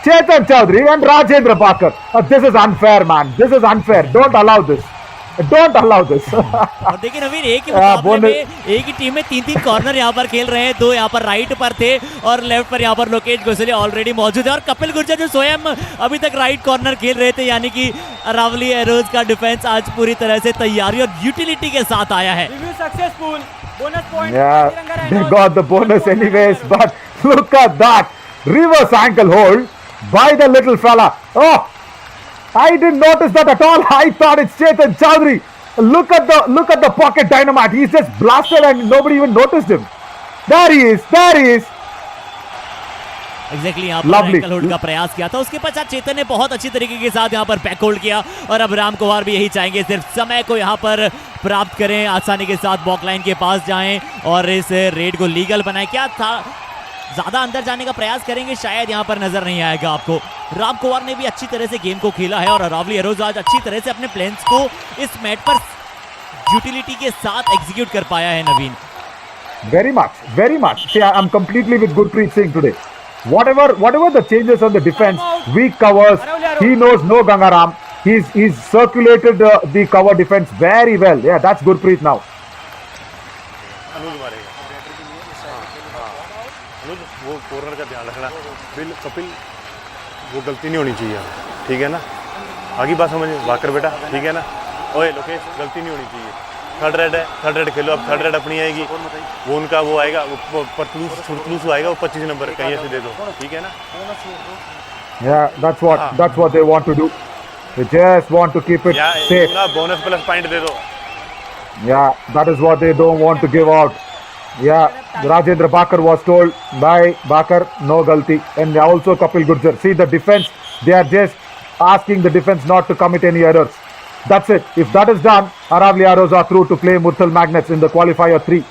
Chetan Chaudhary and Rajendra Baka. This is unfair, man. This is unfair. Don't allow this. Don't allow this. और देखिए नवीन, एक ही मुकाबले में एक ही team में तीन corner यहाँ पर खेल रहे हैं. दो यहाँ पर राइट पर थे और लेफ्ट पर यहाँ पर लोकेश गोसले ऑलरेडी मौजूद है और कपिल गुर्जर जो स्वयं अभी तक राइट कॉर्नर खेल रहे थे. यानी कि अरावली एरोज का डिफेंस आज पूरी तरह से तैयारी और यूटिलिटी के साथ आया है. Review successful. Bonus point. Yeah, Kaziranga they Rhinos. got the bonus anyways. But look at that reverse ankle hold by the little fella. Oh, I didn't notice that at all. I thought it's Chetan Chaudhary. Look at the pocket dynamite. He's just blasted and nobody even noticed him. There he is. There he is. Exactly यहाँ पर ankle hold का प्रयास किया था. उसके पश्चात चेतन ने बहुत अच्छी तरीके के साथ यहाँ पर बैक होल्ड किया और अब राम कुमार भी यही चाहेंगे, सिर्फ समय को यहाँ पर प्राप्त करें, आसानी के साथ बॉक लाइन के पास जाएं और इस रेड को लीगल बनाएं. क्या था, ज्यादा अंदर जाने का प्रयास करेंगे, शायद यहाँ पर नजर नहीं आएगा आपको. राम कुमार ने भी अच्छी तरह से गेम को खेला है और अरावली एरोज आज अच्छी तरह से अपने प्लान्स को इस मैच पर यूटिलिटी के साथ एग्जीक्यूट कर पाया है. नवीन, very much. See, I'm completely with Gurpreet Singh today. Whatever the changes on the defense, weak covers, he knows no Gangaram. He's circulated the cover defense very well. Yeah, that's Gurpreet now. अनुज मारेगा. अनुज वो corner का ध्यान रखना. कपिल वो गलती नहीं होनी चाहिए. ठीक है ना, आगे बात समझ वाकर बेटा. ठीक है ना. ओए लोकेश, गलती नहीं होनी चाहिए. थर्ड रेड खेलो. अब थर्ड रेड अपनी आएगी, वो उनका वो आएगा, वो पतलूस आएगा, वो 25 नंबर कहीं से दे दो. ठीक है ना. Yeah, that's what they want to do. They just want to keep it safe. Bonus plus point दे दो. Yeah, that is what they don't want to give out. Yeah, Rajendra Bakar was told by Bakar, no galti. And also Kapil Gurjar. See the defense, they are just asking the defense not to commit any errors. That's it. If that is done, Aravali Arrows are through to play Murthal Magnets in the qualifier 3.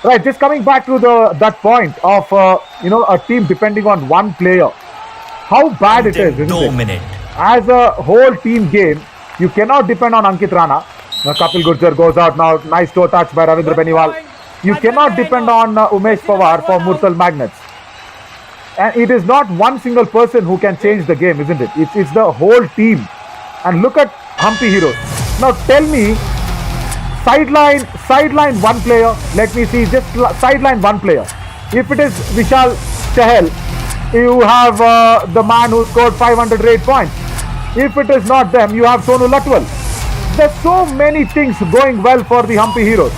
Right, just coming back to that point of, a team depending on one player. How bad it is, isn't it? As a whole team game, you cannot depend on Ankit Rana. Kapil Gurjar goes out now. Nice toe touch by Ravindra Beniwal. You cannot depend on Umesh Pawar for Murthal Magnets. And it is not one single person who can change the game, isn't it? It's the whole team. And look at Humpy Heroes. Now tell me, sideline one player. Let me see, just sideline one player. If it is Vishal Chahal, you have the man who scored 508 points. If it is not them, you have Sonu Latwal. There's so many things going well for the Humpy Heroes.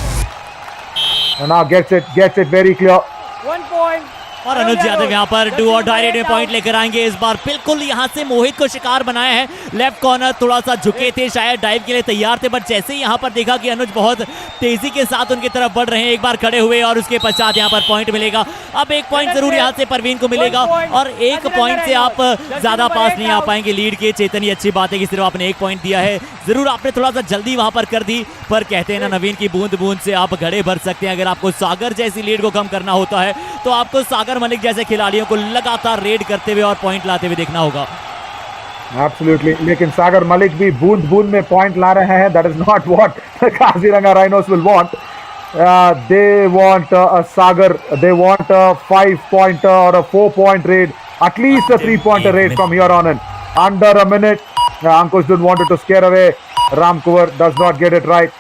And now gets it very clear. 1 point. और अनुज यादव यहाँ पर do और die red में point लेकर आएंगे. इस बार बिल्कुल यहाँ से मोहित को शिकार बनाया है. लेफ्ट कॉर्नर थोड़ा सा झुके थे, शायद डाइव के लिए तैयार थे, बट जैसे ही यहाँ पर देखा कि अनुज बहुत तेजी के साथ उनकी तरफ बढ़ रहे हैं, एक बार खड़े हुए और उसके पश्चात यहाँ पर पॉइंट मिलेगा. अब एक पॉइंट जरूर यहाँ से परवीन को मिलेगा और एक पॉइंट से आप ज्यादा पास नहीं आ पाएंगे लीड के. चेतन, ये अच्छी बात है कि सिर्फ आपने एक पॉइंट दिया है. जरूर आपने थोड़ा सा जल्दी वहां पर कर दी, पर कहते हैं ना नवीन की बूंद बूंद से आप घड़े भर सकते हैं. अगर आपको सागर जैसी लीड को कम करना होता है तो आपको सागर मलिक जैसे खिलाड़ियों को लगातार रेड करते हुए और पॉइंट लाते हुए देखना होगा. Absolutely. लेकिन सागर मलिक भी बूंद बूंद में पॉइंट ला रहे हैं. That is not what the Kaziranga Rhinos will want. They want a Sagar. They want a 5-pointer or a 4-point raid. At least a 3-pointer raid from here on in. Under a minute. Ankush didn't want to scare away. Ram Kuvar does not get it right.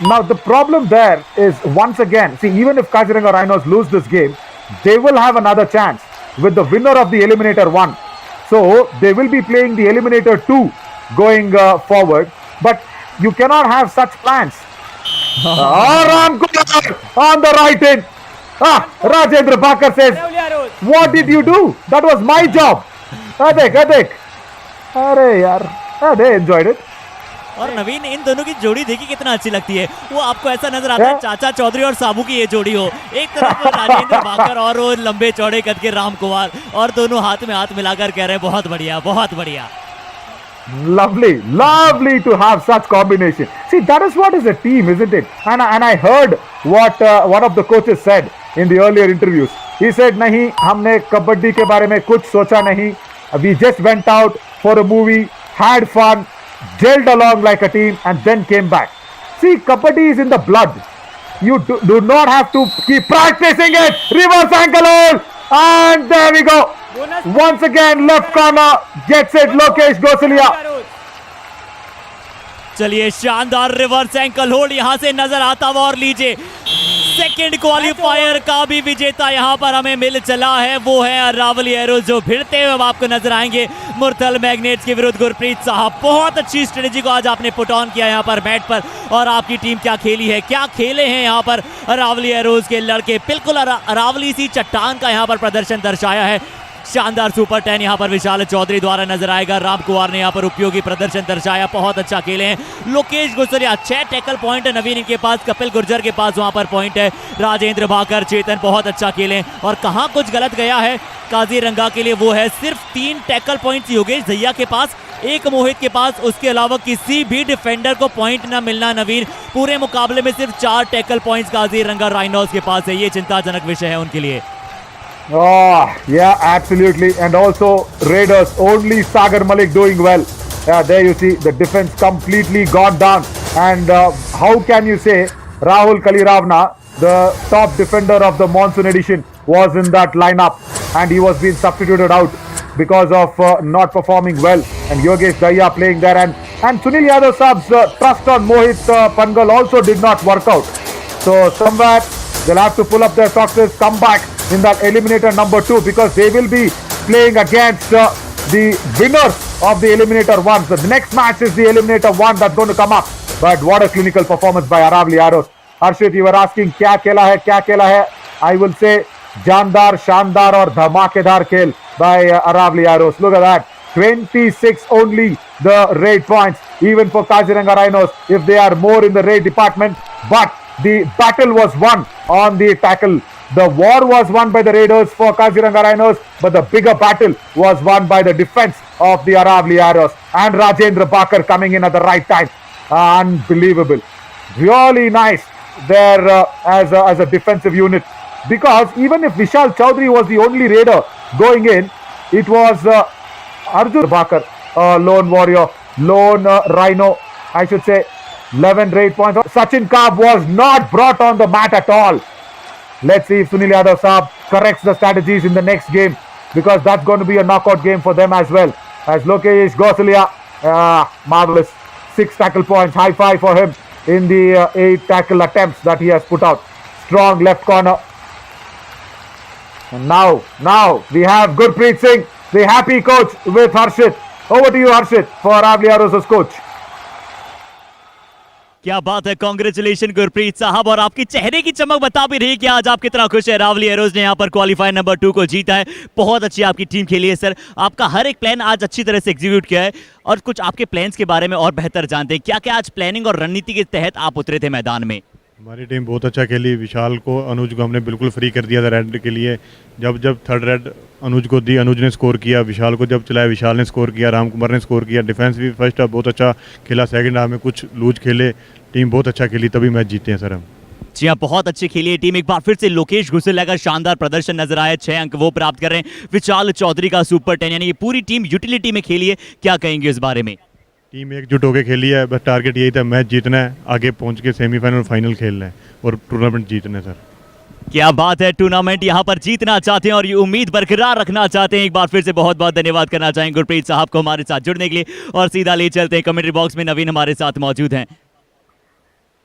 Now the problem there is, once again, see, even if Kaziranga Rhinos lose this game, they will have another chance with the winner of the Eliminator 1. So they will be playing the Eliminator 2 going forward. But you cannot have such plans. Ram Kumar on the right end. Rajendra Bakar says, Aravalli arrows. what did you do? That was my job. Adek. अरे यार, they enjoyed it. और नवीन, इन दोनों की जोड़ी देखी कितना अच्छी लगती है। वो आपको ऐसा नजर आता है चाचा चौधरी और साबू की ये जोड़ी हो, एक तरफ राजेंद्र भाकर और वो लंबे चौड़े कद के राम कुमार, और दोनों हाथ में हाथ मिलाकर कह रहे हैं बहुत बढ़िया, बहुत बढ़िया। Lovely to have such combination. See, that is what is a team, isn't it? And I heard what one of the coaches said in the earlier interviews. He said, नहीं, हमने कबड्डी के बारे में कुछ सोचा नहीं. We just went out for a movie, had fun, gelled along like a team, and then came back. See, kabaddi is in the blood. You do not have to keep practicing it. Reverse ankle hold, and there we go. Once again, left corner gets it. Lokesh Gosalia. चलिए, शानदार reverse ankle hold यहां से नजर आता हुआ, और लीजिए second qualifier का भी विजेता यहां पर हमें मिल चला है, वो है अरावली एरोज, जो भिड़ते हुए आपको नजर आएंगे मुरथल मैग्नेट्स के विरुद्ध। गुरप्रीत साहब, बहुत अच्छी स्ट्रेटेजी को आज आपने पुट ऑन किया यहां पर बैट पर, और आपकी टीम क्या खेली है, क्या खेले हैं यहां पर अरावली एरोज के लड़के। बिल्कुल अरावली सी चट्टान का यहां पर प्रदर्शन दर्शाया है। शानदार सुपर 10 यहाँ पर विशाल चौधरी द्वारा नजर आएगा। राम कुमार ने यहाँ पर उपयोगी प्रदर्शन दर्शाया, बहुत अच्छा खेले हैं। लोकेश गुसरिया 6 टैकल पॉइंट है नवीन इनके पास, कपिल गुर्जर के पास वहाँ पर पॉइंट है। राजेंद्र भाकर, चेतन बहुत अच्छा खेले हैं, और कहाँ कुछ गलत गया है काजीरंगा के लिए, वो है सिर्फ 3 टैकल पॉइंट योगेश भैया के पास, 1 मोहित के पास, उसके अलावा किसी भी डिफेंडर को पॉइंट ना मिलना नवीन। पूरे मुकाबले में सिर्फ 4 टैकल पॉइंट्स काजीरंगा राइनोस के पास है, ये चिंताजनक विषय है उनके लिए। Oh, yeah, absolutely. And also, Raiders, only Sagar Malik doing well. There you see, the defense completely got down. And how can you say Rahul Kaliravna, the top defender of the monsoon edition, was in that lineup, and he was being substituted out because of not performing well. And Yogesh Daya playing there. And Sunil Yadav Saab's trust on Mohit Pangal also did not work out. So somewhere they'll have to pull up their socks, come back in that eliminator number 2, because they will be playing against the winners of the eliminator 1. So the next match is the eliminator 1 that's going to come up. But what a clinical performance by Aravalli Arrows. Harshit, you were asking kya khela hai? I will say Jandar, Shandar or Dhamakedar khel by Aravalli Arrows. Look at that. 26 only the raid points, even for Kaziranga Rhinos, if they are more in the raid department. But the battle was won on the tackle. The war was won by the Raiders for Kaziranga Rhinos, but the bigger battle was won by the defense of the Aravalli Arrows. And Rajendra Bakar coming in at the right time. Unbelievable. Really nice there as a defensive unit. Because even if Vishal Chaudhary was the only Raider going in, it was Arjun Bakar, lone warrior, lone Rhino, I should say. 11 raid points. Sachin Kaab was not brought on the mat at all. Let's see if Sunil Yadav Saab corrects the strategies in the next game, because that's going to be a knockout game for them as well. As Lokesh Gosalia, marvelous. 6 tackle points. High five for him in the 8 tackle attempts that he has put out. Strong left corner. And now we have Gurpreet Singh, the happy coach, with Harshit. Over to you, Harshit, for Aravalli Arrows' coach. क्या बात है, congratulation Gurpreet साहब, और आपकी चेहरे की चमक बता भी रही कि आज आप कितना खुश है। अरावली एरोज ने यहाँ पर क्वालिफायर नंबर 2 को जीता है। बहुत अच्छी आपकी टीम खेली है सर, आपका हर एक प्लान आज अच्छी तरह से एग्जीक्यूट किया है, और कुछ आपके प्लान्स के बारे में और बेहतर जानते हैं। क्या क्या आज प्लानिंग और रणनीति के तहत आप उतरे थे मैदान में? हमारी टीम बहुत अच्छा खेली। विशाल को, अनुज को हमने बिल्कुल फ्री कर दिया था रेड के लिए। जब थर्ड रेड अनुज को दी, अनुज ने स्कोर किया। विशाल को जब चलाया, विशाल ने स्कोर किया। राम कुमार ने स्कोर किया। डिफेंस भी फर्स्ट हाफ बहुत अच्छा खेला, सेकंड हाफ में कुछ लूज खेले। टीम बहुत अच्छा खेली, तभी मैच जीते हैं सर हम। जी हाँ, बहुत अच्छी खेली है टीम। एक बार फिर से लोकेश गुसरिया का शानदार प्रदर्शन नजर आया, 6 अंक वो प्राप्त कर रहे हैं। विशाल चौधरी का सुपर 10, यानी ये पूरी टीम यूटिलिटी में खेली है। क्या कहेंगे इस बारे में? टीम एकजुट होकर खेली है, बस टारगेट यही था, मैच जीतना है, आगे पहुंच के सेमीफाइनल और फाइनल खेलना है और टूर्नामेंट जीतना है सर। क्या बात है, टूर्नामेंट यहाँ पर जीतना चाहते हैं और ये उम्मीद बरकरार रखना चाहते हैं। एक बार फिर से बहुत बहुत धन्यवाद करना चाहेंगे गुरप्रीत साहब को हमारे साथ जुड़ने के लिए, और सीधा ले चलते हैं कमेंट्री बॉक्स में। नवीन हमारे साथ मौजूद हैं।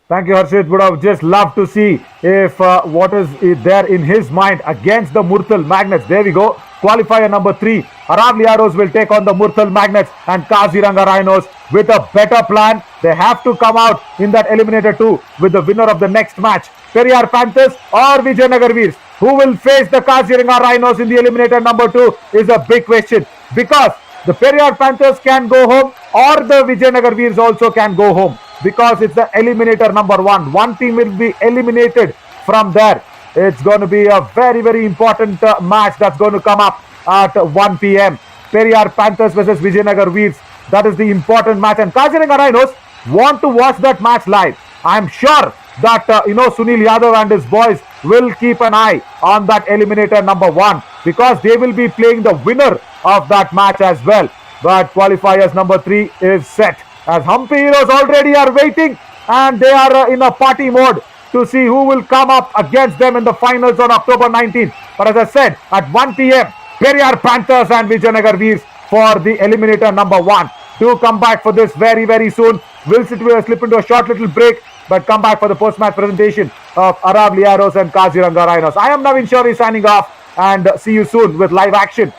Thank you, Harshit. Would have just loved to see if what is there in his mind against the Murthal Magnets. There we go. Qualifier number 3. Aravalli Arrows will take on the Murthal Magnets, and Kaziranga Rhinos with a better plan. They have to come out in that eliminator 2 with the winner of the next match. Periyar Panthers or Vijayanagar Veers. Who will face the Kaziranga Rhinos in the eliminator number 2 is a big question, because the Periyar Panthers can go home or the Vijayanagar Veers also can go home, because it's the eliminator number 1. One team will be eliminated from there. It's going to be a very, very important match that's going to come up at 1 p.m. Periyar Panthers versus Vijayanagar Veers. That is the important match, and Kaziranga Rhinos want to watch that match live. I'm sure that Sunil Yadav and his boys will keep an eye on that eliminator number 1, because they will be playing the winner of that match as well. But qualifiers number 3 is set, as Humpy Heroes already are waiting and they are in a party mode to see who will come up against them in the finals on October 19th. But as I said, at 1 p.m. Periyar Panthers and Vijayanagar Veers for the eliminator number 1. Do come back for this very, very soon. We'll slip into a short little break, but come back for the post-match presentation of Aravalli Arrows and Kaziranga Rhinos. I am Navin Shori signing off, and see you soon with live action.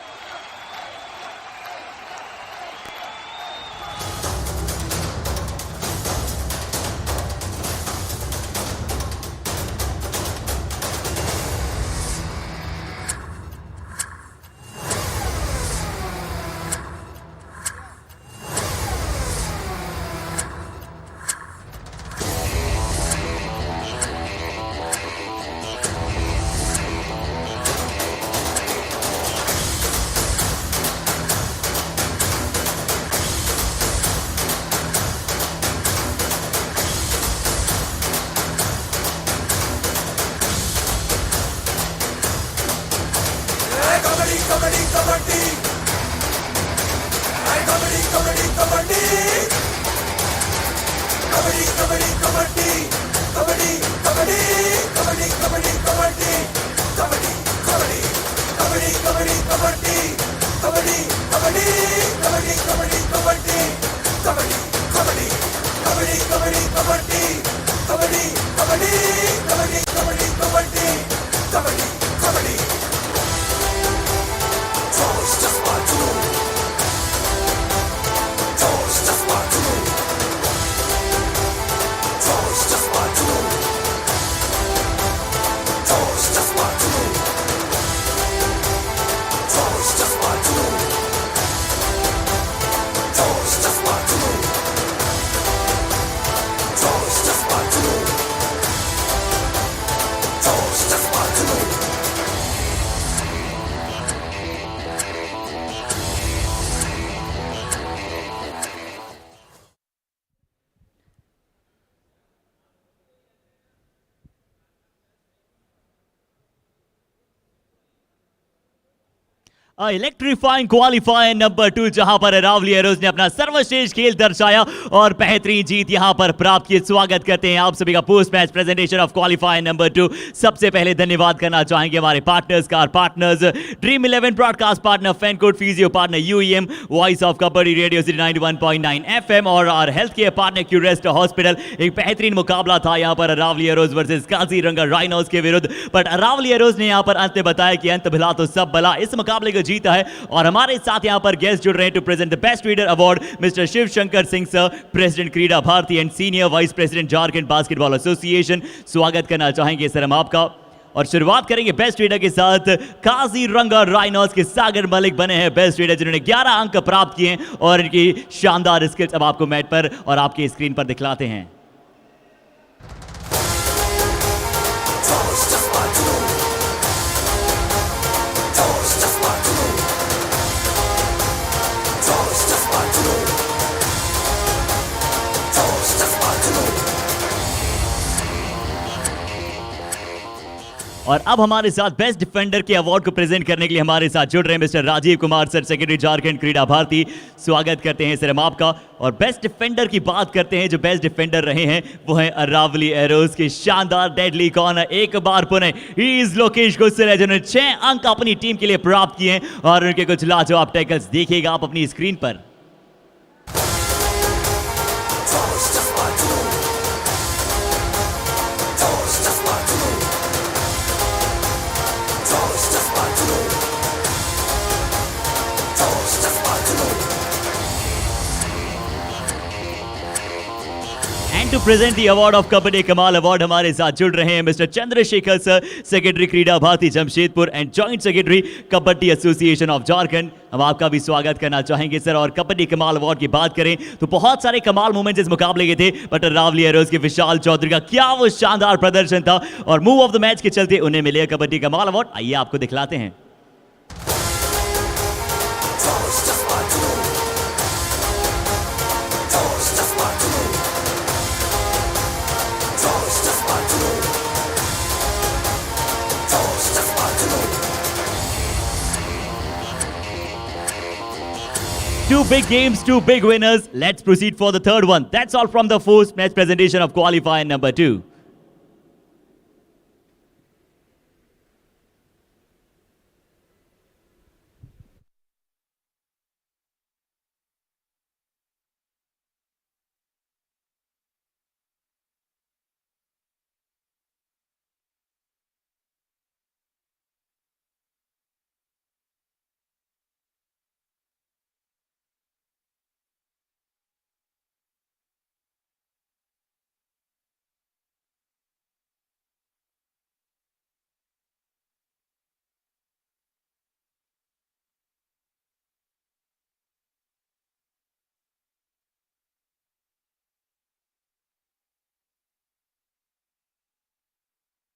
Electrifying qualifier number 2, जहां पर Aravalli arrows ने अपना सर्वश्रेष्ठ खेल दर्शाया और बेहतरीन जीत यहां पर प्राप्त की। स्वागत करते हैं आप सभी का post match presentation of qualifier number 2। सबसे पहले धन्यवाद करना चाहेंगे हमारे partners car partners Dream 11 broadcast partner FanCode physio partner UEM voice of Kabaddi Radio City 91.9 FM और health care partner Curest hospital. एक बेहतरीन मुकाबला था यहां पर Aravalli Arrows versus Kaziranga Rhinos के विरुद्ध, बट अरावली एरोज ने यहां पर अंत में बताया कि अंत भला तो सब भला, इस मुकाबले को जीता है। और हमारे साथ यहां पर गेस्ट जुड़ रहे हैं to present the best raider award mister Shiv Shankar Singh sir, president Krida Bharti and senior vice president Jharkhand basketball association. स्वागत करना चाहेंगे सर हम आपका और शुरुआत करेंगे बेस्ट रीडर के साथ। काजीरंगा राइनोस के सागर मलिक बने हैं बेस्ट रीडर, जिन्होंने 11 अंक प्राप्त किए और इनकी शानदार स्किल्स अब आपको मैट पर और आपके स्क्रीन पर दिखलाते हैं। और अब हमारे साथ बेस्ट डिफेंडर के अवार्ड को प्रेजेंट करने के लिए हमारे साथ जुड़ रहे हैं mister Rajiv Kumar sir, secretary Jharkhand Krida Bharati. स्वागत करते हैं सर हम आपका। और बेस्ट डिफेंडर की बात करते हैं, जो बेस्ट डिफेंडर रहे हैं वो है अरावली एरोज के शानदार डेडली कॉर्नर। एक बार पुनः ही इज लोकेश गुस्सेल, जिन्होंने 6 अंक अपनी टीम के लिए प्राप्त किए हैं और उनके कुछ लाजवाब टैकल्स देखिएगा आप अपनी स्क्रीन पर। And to present the award of Kabaddi Kamal Award हमारे साथ जुड़ रहे हैं mister Chandrashekhar sir, secretary Krida Bharati Jamshedpur and joint secretary Kabaddi association of Jharkhand. हम आपका भी स्वागत करना चाहेंगे सर। और कबड्डी कमाल अवार्ड की बात करें तो बहुत सारे कमाल मोमेंट्स इस मुकाबले के थे, बट अरावली एरोज के विशाल चौधरी का क्या वो शानदार प्रदर्शन था और मूव ऑफ द मैच के चलते उन्हें मिले कबड्डी कमाल अवार्ड। आइए आपको दिखलाते हैं। Two big games, two big winners. Let's proceed for the third one. That's all from the first match presentation of qualifier number 2.